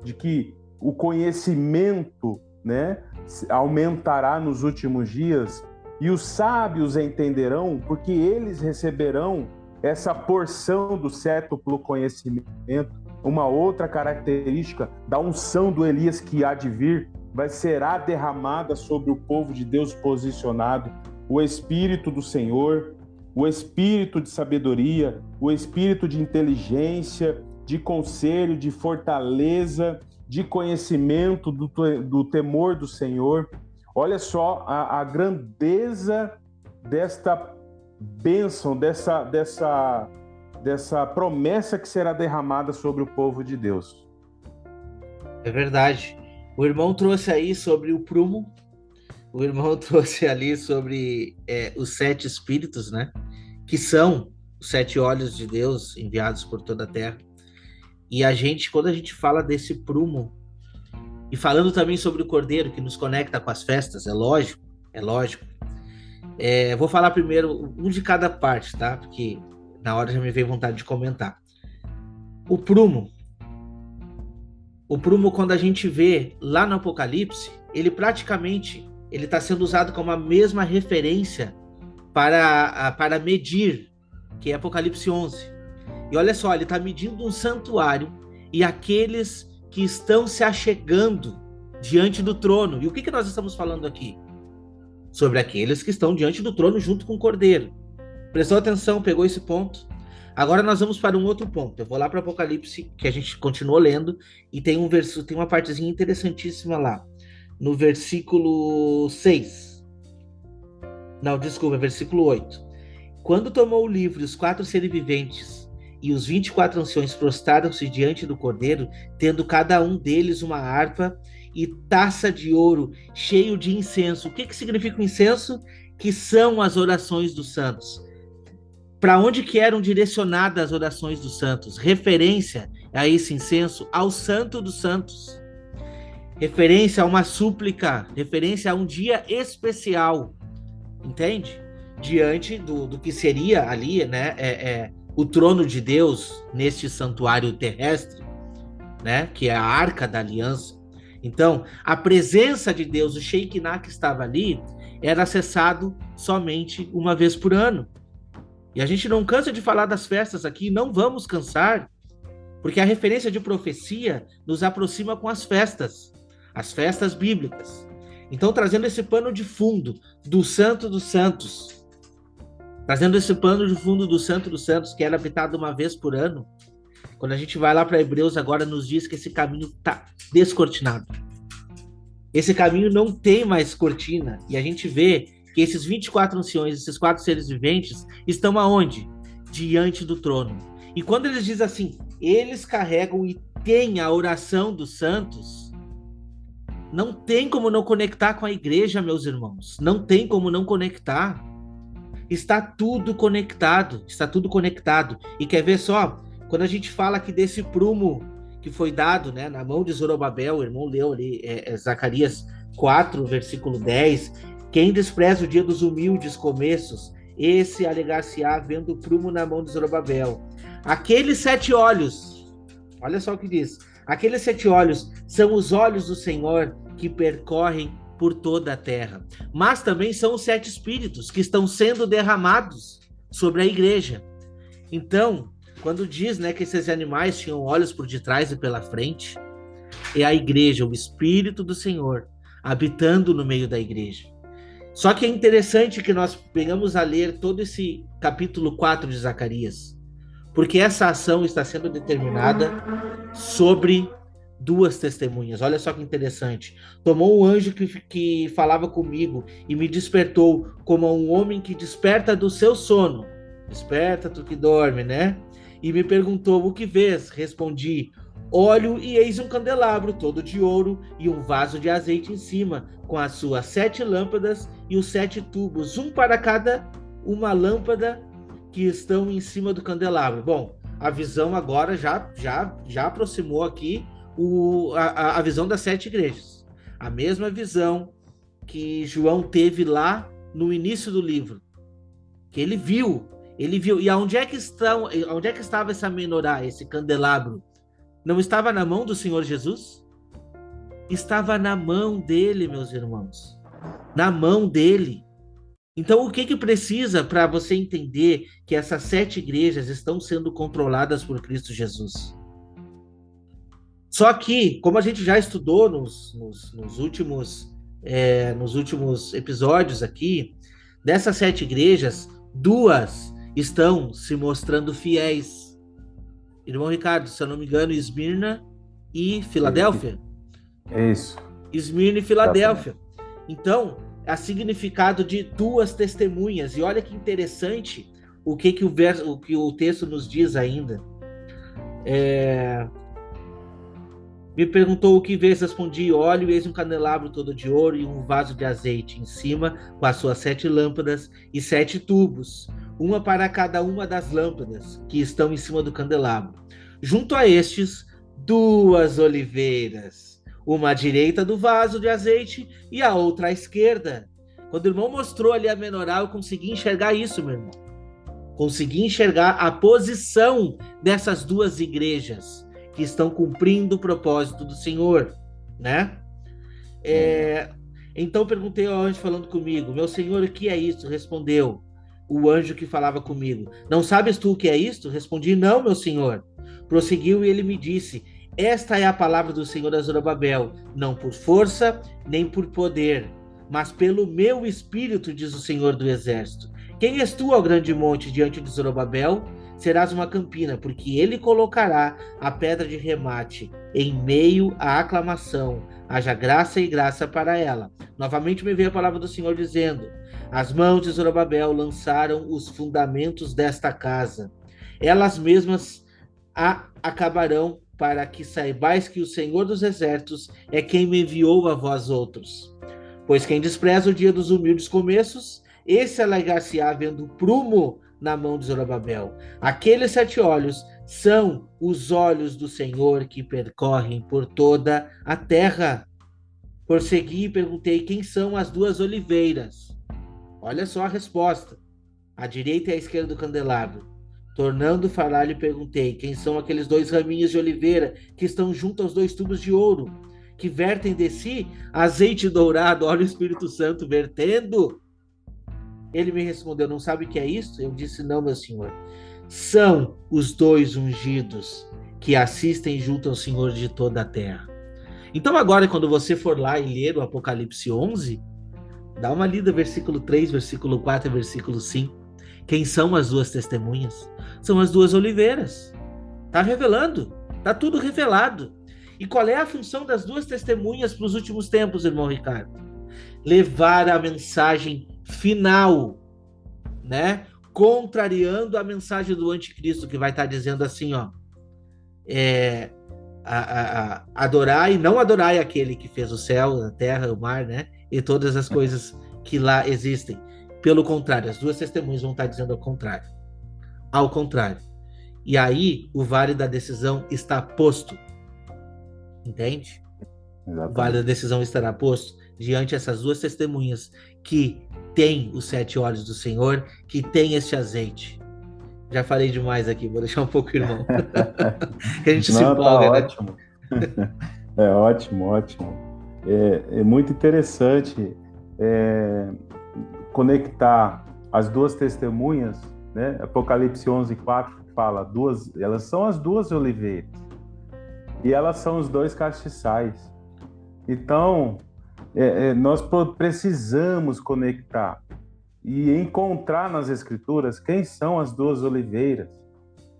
de que o conhecimento, né, aumentará nos últimos dias, e os sábios entenderão, porque eles receberão essa porção do sétuplo conhecimento. Uma outra característica da unção do Elias que há de vir será derramada sobre o povo de Deus posicionado, o Espírito do Senhor, o Espírito de sabedoria, o Espírito de inteligência, de conselho, de fortaleza, de conhecimento do temor do Senhor. Olha só a grandeza desta bênção, dessa promessa que será derramada sobre o povo de Deus. É verdade. O irmão trouxe aí sobre o prumo, o irmão trouxe ali sobre os 7 Espíritos, né? Que são os 7 olhos de Deus enviados por toda a terra. E quando a gente fala desse prumo, e falando também sobre o Cordeiro, que nos conecta com as festas, é lógico. Vou falar primeiro um de cada parte, tá? Porque na hora já me veio vontade de comentar. O prumo, quando a gente vê lá no Apocalipse, ele praticamente está sendo usado como a mesma referência para medir, que é Apocalipse 11. E olha só, ele está medindo um santuário e aqueles que estão se achegando diante do trono. E o que nós estamos falando aqui? Sobre aqueles que estão diante do trono junto com o Cordeiro. Prestou atenção, pegou esse ponto? Agora nós vamos para um outro ponto. Eu vou lá para o Apocalipse, que a gente continuou lendo, e tem uma partezinha interessantíssima lá. No versículo 6. Não, desculpa, versículo 8. Quando tomou o livro, os 4 seres viventes e os 24 anciões prostraram-se diante do Cordeiro, tendo cada um deles uma harpa e taça de ouro cheio de incenso. O que significa o incenso? Que são as orações dos santos. Para onde que eram direcionadas as orações dos santos? Referência a esse incenso ao Santo dos Santos. referência a uma súplica, referência a um dia especial, entende? Diante do que seria ali, né, o trono de Deus neste santuário terrestre, né, que é a Arca da Aliança. Então, a presença de Deus, o Shekinah que estava ali, era acessado somente uma vez por ano. E a gente não cansa de falar das festas aqui, não vamos cansar, porque a referência de profecia nos aproxima com as festas bíblicas. Então, trazendo esse pano de fundo do Santo dos Santos, trazendo esse pano de fundo do Santo dos Santos, que era habitado uma vez por ano, quando a gente vai lá para Hebreus agora, nos diz que esse caminho está descortinado. Esse caminho não tem mais cortina. E a gente vê que esses 24 anciões, esses 4 seres viventes, estão aonde? Diante do trono. E quando eles dizem assim, eles carregam e têm a oração dos santos, não tem como não conectar com a igreja, meus irmãos. Não tem como não conectar. Está tudo conectado. Está tudo conectado. E quer ver só? Quando a gente fala aqui desse prumo que foi dado, né, na mão de Zorobabel, o irmão leu ali, Zacarias 4, versículo 10, quem despreza o dia dos humildes começos, esse alegar-se-á vendo o prumo na mão de Zorobabel. Aqueles 7 olhos, olha só o que diz, aqueles 7 olhos são os olhos do Senhor que percorrem por toda a terra, mas também são os 7 espíritos que estão sendo derramados sobre a igreja. Então, quando diz, né, que esses animais tinham olhos por detrás e pela frente, é a igreja, o Espírito do Senhor, habitando no meio da igreja. Só que é interessante que nós venhamos a ler todo esse capítulo 4 de Zacarias, porque essa ação está sendo determinada sobre 2 testemunhas. Olha só que interessante. Tomou um anjo que falava comigo e me despertou como um homem que desperta do seu sono. Desperta, tu que dorme, né? E me perguntou, o que vês? Respondi, olho e eis um candelabro todo de ouro e um vaso de azeite em cima, com as suas 7 lâmpadas e os 7 tubos, um para cada uma lâmpada que estão em cima do candelabro. Bom, a visão agora já aproximou aqui a visão das 7 igrejas. A mesma visão que João teve lá no início do livro, que ele viu. E onde é que estava essa menorá, esse candelabro? Não estava na mão do Senhor Jesus? Estava na mão dele, meus irmãos. Na mão dele. Então, o que precisa para você entender que essas 7 igrejas estão sendo controladas por Cristo Jesus? Só que, como a gente já estudou nos últimos episódios aqui, dessas 7 igrejas, 2 estão se mostrando fiéis. Irmão Ricardo, se eu não me engano, Esmirna e Filadélfia? É isso. Esmirna e Filadélfia. Então, há significado de 2 testemunhas. E olha que interessante o que o texto nos diz ainda. Me perguntou o que vês, respondi, olho, eis um candelabro todo de ouro e um vaso de azeite em cima, com as suas 7 lâmpadas e 7 tubos, uma para cada uma das lâmpadas que estão em cima do candelabro. Junto a estes, 2 oliveiras, uma à direita do vaso de azeite e a outra à esquerda. Quando o irmão mostrou ali a menorá, eu consegui enxergar isso, meu irmão. Consegui enxergar a posição dessas 2 igrejas que estão cumprindo o propósito do Senhor, né? Então perguntei ao anjo falando comigo, meu Senhor, o que é isso? Respondeu o anjo que falava comigo, não sabes tu o que é isto? Respondi, não, meu Senhor. Prosseguiu e ele me disse, esta é a palavra do Senhor a Zorobabel, não por força nem por poder, mas pelo meu espírito, diz o Senhor do Exército. Quem és tu, ó grande monte, diante de Zorobabel? Serás uma campina, porque ele colocará a pedra de remate em meio à aclamação. Haja graça e graça para ela. Novamente me veio a palavra do Senhor dizendo, as mãos de Zorobabel lançaram os fundamentos desta casa. Elas mesmas a acabarão, para que saibais que o Senhor dos Exércitos é quem me enviou a vós outros. Pois quem despreza o dia dos humildes começos, esse alegar-se-á vendo o prumo na mão de Zorobabel. Aqueles 7 olhos são os olhos do Senhor que percorrem por toda a terra. Prossegui e perguntei quem são as duas oliveiras. Olha só a resposta. À direita e à esquerda do candelabro. Tornando a falar, lhe perguntei quem são aqueles dois raminhos de oliveira que estão junto aos dois tubos de ouro, que vertem de si azeite dourado. Olha o Espírito Santo vertendo. Ele me respondeu, não sabe o que é isso? Eu disse, não, meu senhor. São os dois ungidos que assistem junto ao Senhor de toda a terra. Então agora, quando você for lá e ler o Apocalipse 11, dá uma lida, versículo 3, versículo 4 e versículo 5. Quem são as duas testemunhas? São as duas oliveiras. Está revelando, está tudo revelado. E qual é a função das duas testemunhas para os últimos tempos, irmão Ricardo? Levar a mensagem final, né? Contrariando a mensagem do anticristo, que vai estar dizendo assim, ó, adorai, não adorai aquele que fez o céu, a terra, o mar, né? E todas as coisas que lá existem. Pelo contrário, as duas testemunhas vão estar dizendo ao contrário. Ao contrário. E aí, o vale da decisão está posto. Entende? Exatamente. O vale da decisão estará posto diante dessas duas testemunhas que têm os 7 olhos do Senhor, que têm este azeite. Já falei demais aqui, vou deixar um pouco o irmão. Que a gente se empolga, tá ótimo. Né? É ótimo, ótimo. É muito interessante conectar as duas testemunhas, né? Apocalipse 11:4 fala, elas são as duas oliveiras e elas são os dois castiçais. Então, nós precisamos conectar e encontrar nas Escrituras quem são as duas oliveiras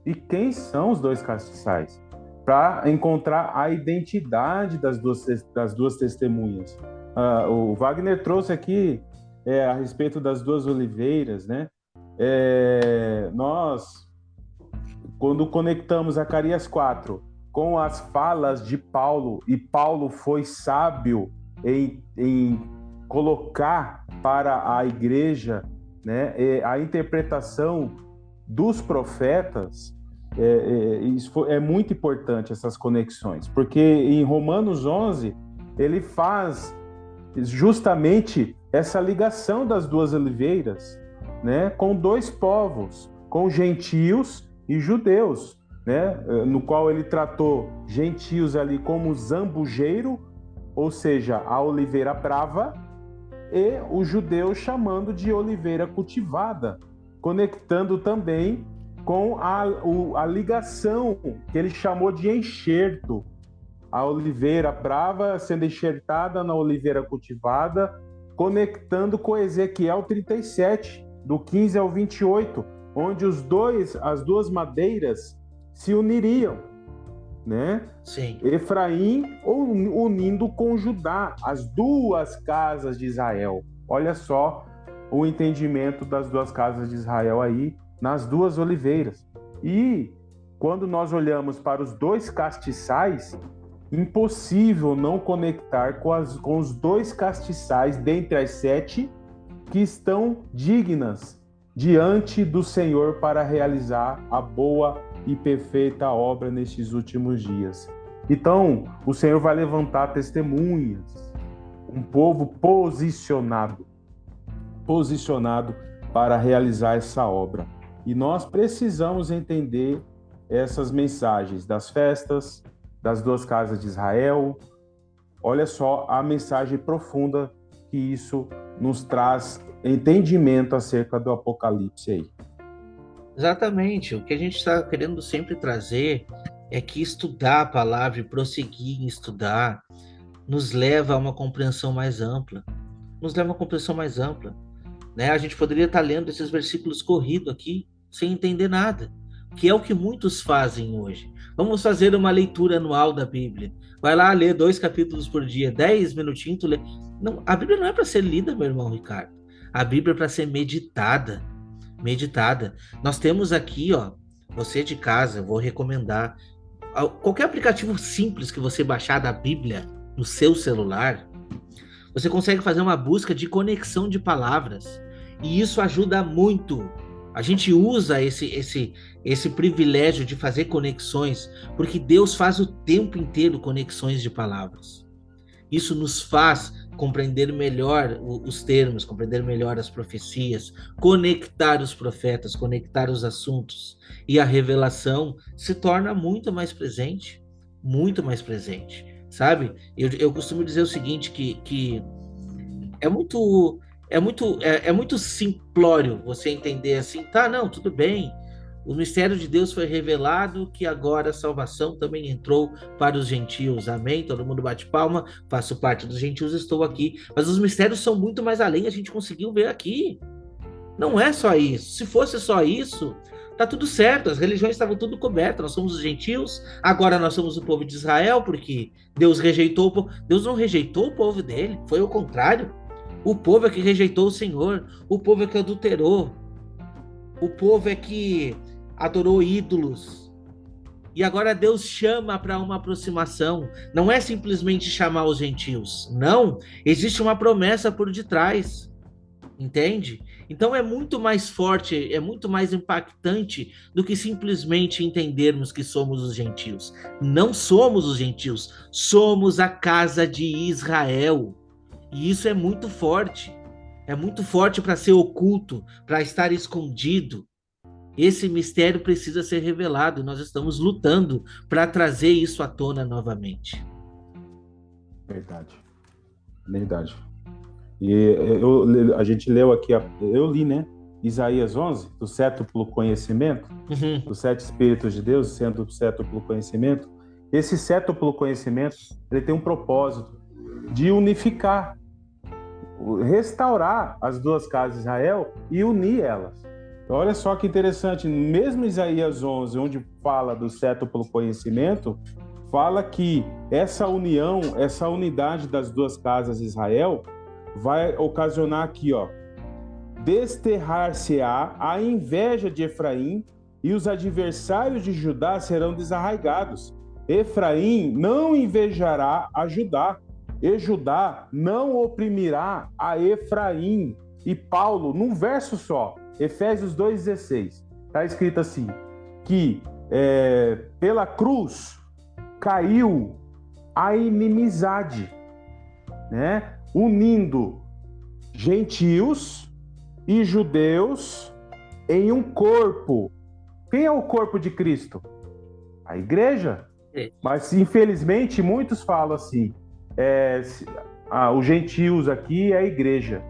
e quem são os dois castiçais, para encontrar a identidade das duas testemunhas. O Wagner trouxe aqui a respeito das duas oliveiras, né? Nós, quando conectamos Zacarias 4 com as falas de Paulo, e Paulo foi sábio em colocar para a igreja, né, a interpretação dos profetas, isso é muito importante, essas conexões, porque em Romanos 11 ele faz justamente essa ligação das duas oliveiras, né, com dois povos, com gentios e judeus, né, no qual ele tratou gentios ali como zambujeiro, ou seja, a oliveira brava, e os judeus chamando de oliveira cultivada, conectando também com a ligação que ele chamou de enxerto, a oliveira brava sendo enxertada na oliveira cultivada, conectando com Ezequiel 37, do 15 ao 28, onde as duas madeiras se uniriam, né? Sim. Efraim unindo com Judá, as duas casas de Israel. Olha só o entendimento das duas casas de Israel aí, nas duas oliveiras. E quando nós olhamos para os dois castiçais, impossível não conectar com os dois castiçais dentre as 7 que estão dignas diante do Senhor para realizar a boa e perfeita obra nestes últimos dias. Então, o Senhor vai levantar testemunhas, um povo posicionado para realizar essa obra. E nós precisamos entender essas mensagens das festas, das duas casas de Israel. Olha só a mensagem profunda que isso nos traz, entendimento acerca do Apocalipse aí. Exatamente. O que a gente está querendo sempre trazer é que estudar a palavra e prosseguir em estudar nos leva a uma compreensão mais ampla. Né? A gente poderia estar lendo esses versículos corridos aqui sem entender nada, que é o que muitos fazem hoje. Vamos fazer uma leitura anual da Bíblia. Vai lá ler 2 capítulos por dia, 10 minutinhos. Não, a Bíblia não é para ser lida, meu irmão Ricardo. A Bíblia é para ser meditada. Nós temos aqui, ó, você de casa, vou recomendar qualquer aplicativo simples que você baixar da Bíblia no seu celular, você consegue fazer uma busca de conexão de palavras, e isso ajuda muito. A gente usa esse privilégio de fazer conexões, porque Deus faz o tempo inteiro conexões de palavras. Isso nos faz compreender melhor os termos, compreender melhor as profecias, conectar os profetas, conectar os assuntos, e a revelação se torna muito mais presente, sabe? Eu costumo dizer o seguinte, que é muito simplório você entender assim, tá, não, tudo bem. O mistério de Deus foi revelado, que agora a salvação também entrou para os gentios. Amém? Todo mundo bate palma, faço parte dos gentios, estou aqui. Mas os mistérios são muito mais além, a gente conseguiu ver aqui. Não é só isso. Se fosse só isso, tá tudo certo. As religiões estavam tudo cobertas. Nós somos os gentios, agora nós somos o povo de Israel, porque Deus rejeitou o povo. Deus não rejeitou o povo dele, foi o contrário. O povo é que rejeitou o Senhor, o povo é que adulterou, o povo é que adorou ídolos. E agora Deus chama para uma aproximação. Não é simplesmente chamar os gentios. Não, existe uma promessa por detrás. Entende? Então é muito mais forte, é muito mais impactante do que simplesmente entendermos que somos os gentios. Não somos os gentios, somos a casa de Israel. E isso é muito forte para ser oculto, para estar escondido. Esse mistério precisa ser revelado, e nós estamos lutando para trazer isso à tona novamente. Verdade, verdade. E a gente leu aqui, eu li, né? Isaías 11, do sétuplo conhecimento, dos 7 Espíritos de Deus, sendo o sétuplo conhecimento. Esse sétuplo conhecimento, ele tem um propósito de unificar, restaurar as duas casas de Israel e unir elas. Olha só que interessante, mesmo Isaías 11, onde fala do sétuplo conhecimento, fala que essa união, essa unidade das duas casas de Israel vai ocasionar aqui, ó, desterrar-se-á a inveja de Efraim e os adversários de Judá serão desarraigados. Efraim não invejará a Judá, e Judá não oprimirá a Efraim. E Paulo, num verso só, Efésios 2,16, está escrito assim, que pela cruz caiu a inimizade, né? Unindo gentios e judeus em um corpo. Quem é o corpo de Cristo? A igreja. Mas, infelizmente, muitos falam assim, os gentios aqui é a igreja,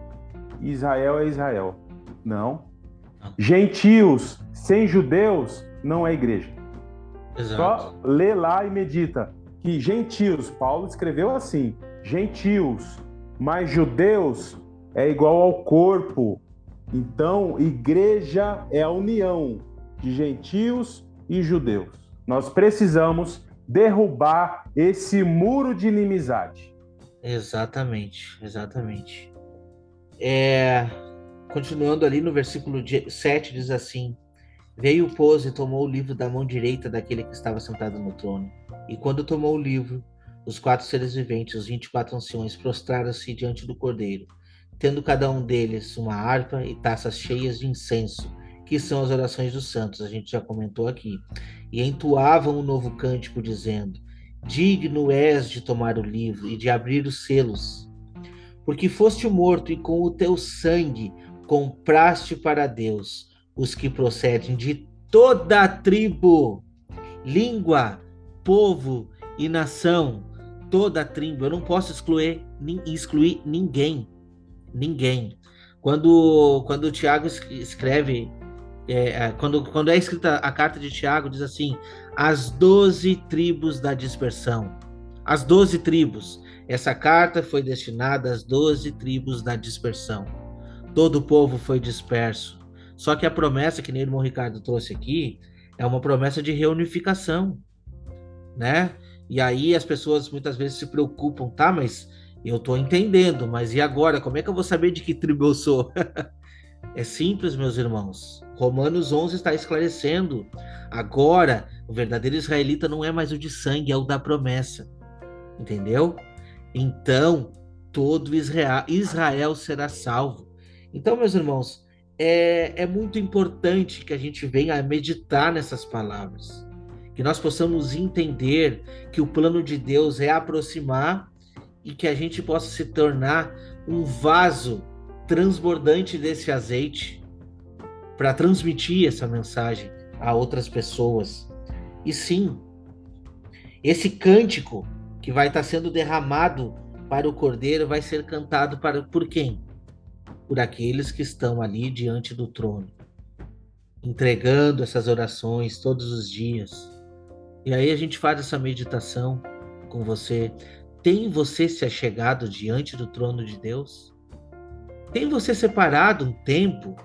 Israel é Israel. Não. Gentios sem judeus não é igreja. Exato. Só lê lá e medita que gentios, Paulo escreveu assim, gentios mais judeus é igual ao corpo. Então, igreja é a união de gentios e judeus. Nós precisamos derrubar esse muro de inimizade. Exatamente, exatamente. Continuando ali no versículo 7, diz assim: veio, pois, e tomou o livro da mão direita daquele que estava sentado no trono. E quando tomou o livro, os 4 seres viventes, os 24 anciões, prostraram-se diante do Cordeiro, tendo cada um deles uma harpa e taças cheias de incenso, que são as orações dos santos, a gente já comentou aqui. E entoavam um novo cântico, dizendo: digno és de tomar o livro e de abrir os selos, porque foste morto e com o teu sangue compraste para Deus os que procedem de toda a tribo, língua, povo e nação. Toda a tribo, eu não posso excluir ninguém. Quando o Tiago escreve, quando é escrita a carta de Tiago, diz assim: as 12 tribos da dispersão. As 12 tribos. Essa carta foi destinada às 12 tribos da dispersão. Todo o povo foi disperso. Só que a promessa que o irmão Ricardo trouxe aqui é uma promessa de reunificação, né? E aí as pessoas muitas vezes se preocupam, tá, mas eu tô entendendo, mas e agora? Como é que eu vou saber de que tribo eu sou? É simples, meus irmãos. Romanos 11 está esclarecendo. Agora, o verdadeiro israelita não é mais o de sangue, é o da promessa. Entendeu? Então, todo Israel será salvo. Então, meus irmãos, é muito importante que a gente venha a meditar nessas palavras. Que nós possamos entender que o plano de Deus é aproximar e que a gente possa se tornar um vaso transbordante desse azeite para transmitir essa mensagem a outras pessoas. E sim, esse cântico que vai estar sendo derramado para o Cordeiro vai ser cantado por quem? Por aqueles que estão ali diante do trono, entregando essas orações todos os dias. E aí a gente faz essa meditação com você. Tem você se achegado diante do trono de Deus? Tem você separado um tempo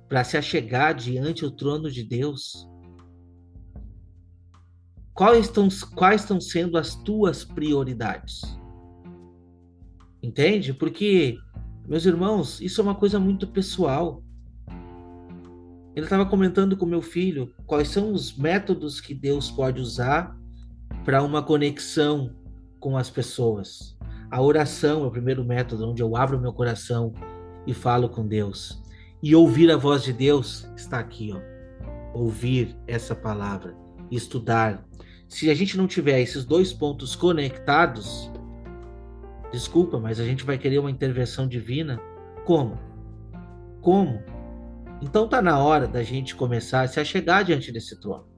para se achegar diante do trono de Deus? Quais estão sendo as tuas prioridades? Entende? Porque, meus irmãos, isso é uma coisa muito pessoal. Ele estava comentando com meu filho quais são os métodos que Deus pode usar para uma conexão com as pessoas. A oração é o primeiro método, onde eu abro meu coração e falo com Deus. E ouvir a voz de Deus está aqui, ó. Ouvir essa palavra, estudar. Se a gente não tiver esses dois pontos conectados, desculpa, mas a gente vai querer uma intervenção divina. Como? Como? Então tá na hora da gente começar a se achegar diante desse trono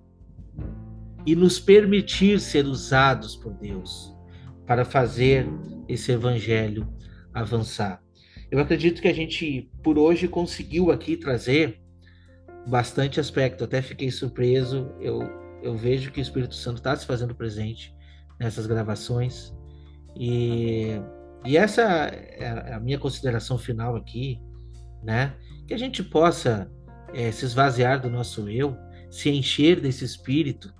e nos permitir ser usados por Deus para fazer esse evangelho avançar. Eu acredito que a gente, por hoje, conseguiu aqui trazer bastante aspecto. Até fiquei surpreso. Eu vejo que o Espírito Santo está se fazendo presente nessas gravações. E essa é a minha consideração final aqui, né? Que a gente possa se esvaziar do nosso eu, se encher desse Espírito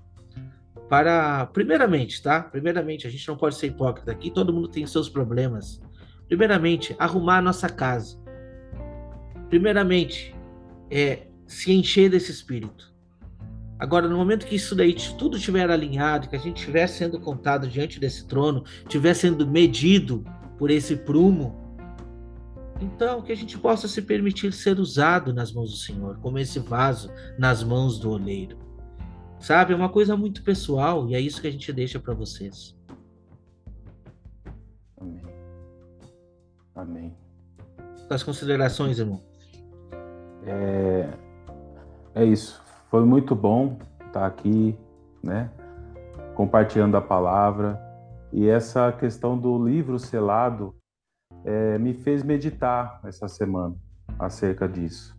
para, primeiramente, tá? Primeiramente, a gente não pode ser hipócrita aqui, todo mundo tem seus problemas. Primeiramente, arrumar a nossa casa. Primeiramente, se encher desse Espírito. Agora, no momento que isso daí tudo estiver alinhado, que a gente estiver sendo contado diante desse trono, estiver sendo medido por esse prumo, então que a gente possa se permitir ser usado nas mãos do Senhor, como esse vaso nas mãos do oleiro. Sabe, é uma coisa muito pessoal e é isso que a gente deixa para vocês. Amém. Amém. As considerações, irmão? É isso. Foi muito bom estar aqui, né, compartilhando a palavra. E essa questão do livro selado me fez meditar essa semana acerca disso.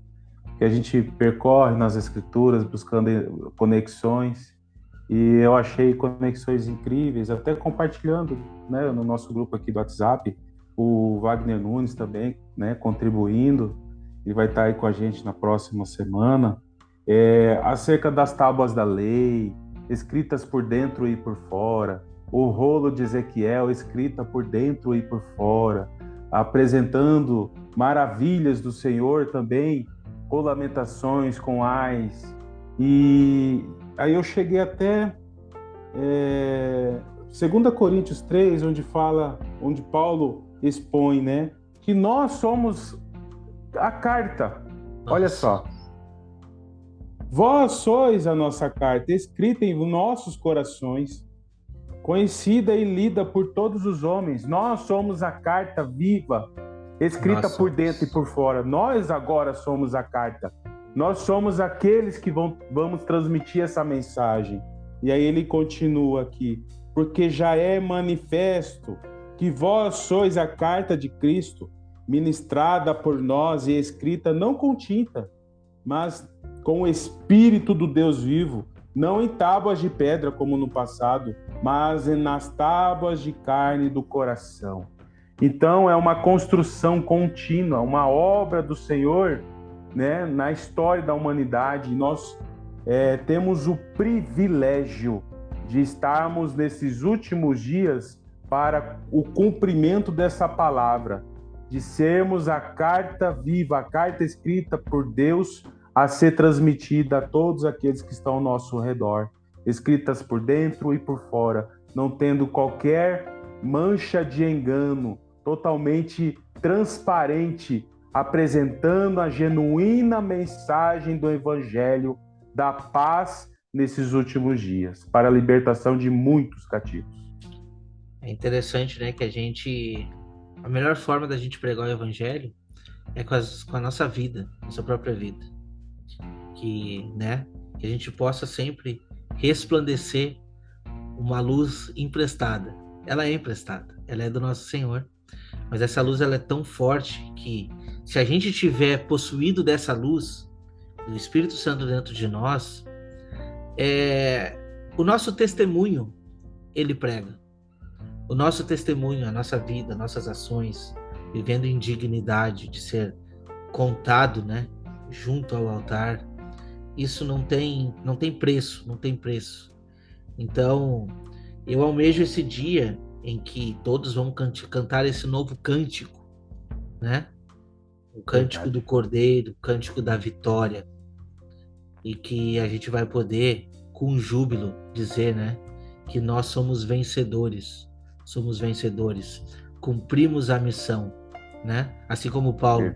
Que a gente percorre nas escrituras buscando conexões, e eu achei conexões incríveis, até compartilhando, né, no nosso grupo aqui do WhatsApp, o Wagner Nunes também, né, contribuindo, ele vai estar aí com a gente na próxima semana, acerca das tábuas da lei, escritas por dentro e por fora, o rolo de Ezequiel, escrita por dentro e por fora, apresentando maravilhas do Senhor também, com lamentações, com ais. E aí eu cheguei até 2 Coríntios 3, onde Paulo expõe, né, que nós somos a carta. Olha só. Vós sois a nossa carta, escrita em nossos corações, conhecida e lida por todos os homens. Nós somos a carta viva, escrita por dentro e por fora. Nós agora somos a carta. Nós somos aqueles que vamos transmitir essa mensagem. E aí ele continua aqui. Porque já é manifesto que vós sois a carta de Cristo, ministrada por nós e escrita não com tinta, mas com o Espírito do Deus vivo, não em tábuas de pedra como no passado, mas nas tábuas de carne do coração. Então é uma construção contínua, uma obra do Senhor, né, na história da humanidade. Nós temos o privilégio de estarmos nesses últimos dias para o cumprimento dessa palavra, de sermos a carta viva, a carta escrita por Deus a ser transmitida a todos aqueles que estão ao nosso redor, escritas por dentro e por fora, não tendo qualquer mancha de engano, totalmente transparente, apresentando a genuína mensagem do Evangelho da paz nesses últimos dias, para a libertação de muitos cativos. É interessante, né, que a melhor forma da gente pregar o evangelho é com a nossa vida, nossa própria vida. Que a gente possa sempre resplandecer uma luz emprestada. Ela é emprestada, ela é do nosso Senhor, mas essa luz ela é tão forte que se a gente tiver possuído dessa luz, do Espírito Santo dentro de nós, o nosso testemunho ele prega. O nosso testemunho, a nossa vida, nossas ações, vivendo em dignidade de ser contado, né, junto ao altar, isso não tem preço, não tem preço. Então, eu almejo esse dia em que todos vão cantar esse novo cântico, né? O cântico do Cordeiro, o cântico da vitória, e que a gente vai poder, com júbilo, dizer, né, que nós somos vencedores, cumprimos a missão, né? Assim como Paulo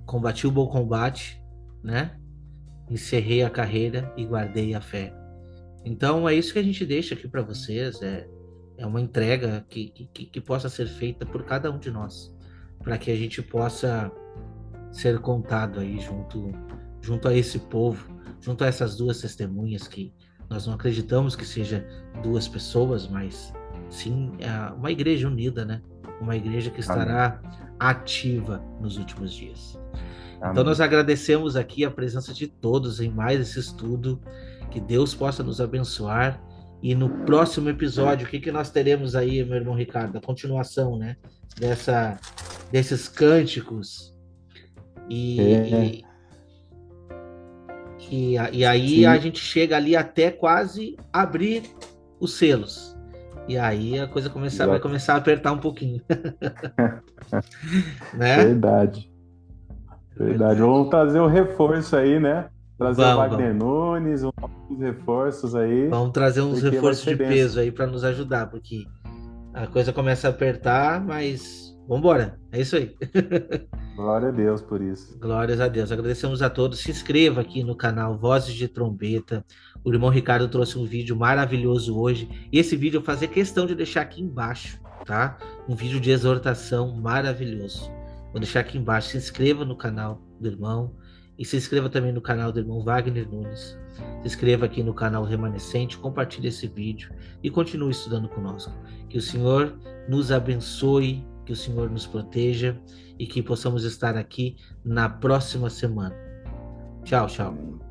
combati o bom combate, né? Encerrei a carreira e guardei a fé. Então é isso que a gente deixa aqui para vocês, é uma entrega que possa ser feita por cada um de nós, para que a gente possa ser contado aí junto a esse povo, junto a essas duas testemunhas que nós não acreditamos que seja duas pessoas, mas sim uma igreja unida, né? Uma igreja que estará ativa nos últimos dias. Amém. Então nós agradecemos aqui a presença de todos em mais esse estudo, que Deus possa nos abençoar, e no próximo episódio, o que nós teremos aí, meu irmão Ricardo? A continuação, né? Desses cânticos, e aí sim, a gente chega ali até quase abrir os selos. E aí a coisa vai começar a apertar um pouquinho. Né? Verdade. Vamos trazer o reforço aí, né? Trazer o Wagner Nunes, uns reforços aí. Vamos trazer uns reforços de peso aí para nos ajudar, porque a coisa começa a apertar, mas vamos embora. É isso aí. Glória a Deus por isso. Glórias a Deus. Agradecemos a todos. Se inscreva aqui no canal Vozes de Trombeta. O irmão Ricardo trouxe um vídeo maravilhoso hoje. E esse vídeo eu vou fazer questão de deixar aqui embaixo, tá? Um vídeo de exortação maravilhoso. Vou deixar aqui embaixo. Se inscreva no canal do irmão. E se inscreva também no canal do irmão Wagner Nunes. Se inscreva aqui no canal Remanescente. Compartilhe esse vídeo. E continue estudando conosco. Que o Senhor nos abençoe. Que o Senhor nos proteja. E que possamos estar aqui na próxima semana. Tchau, tchau.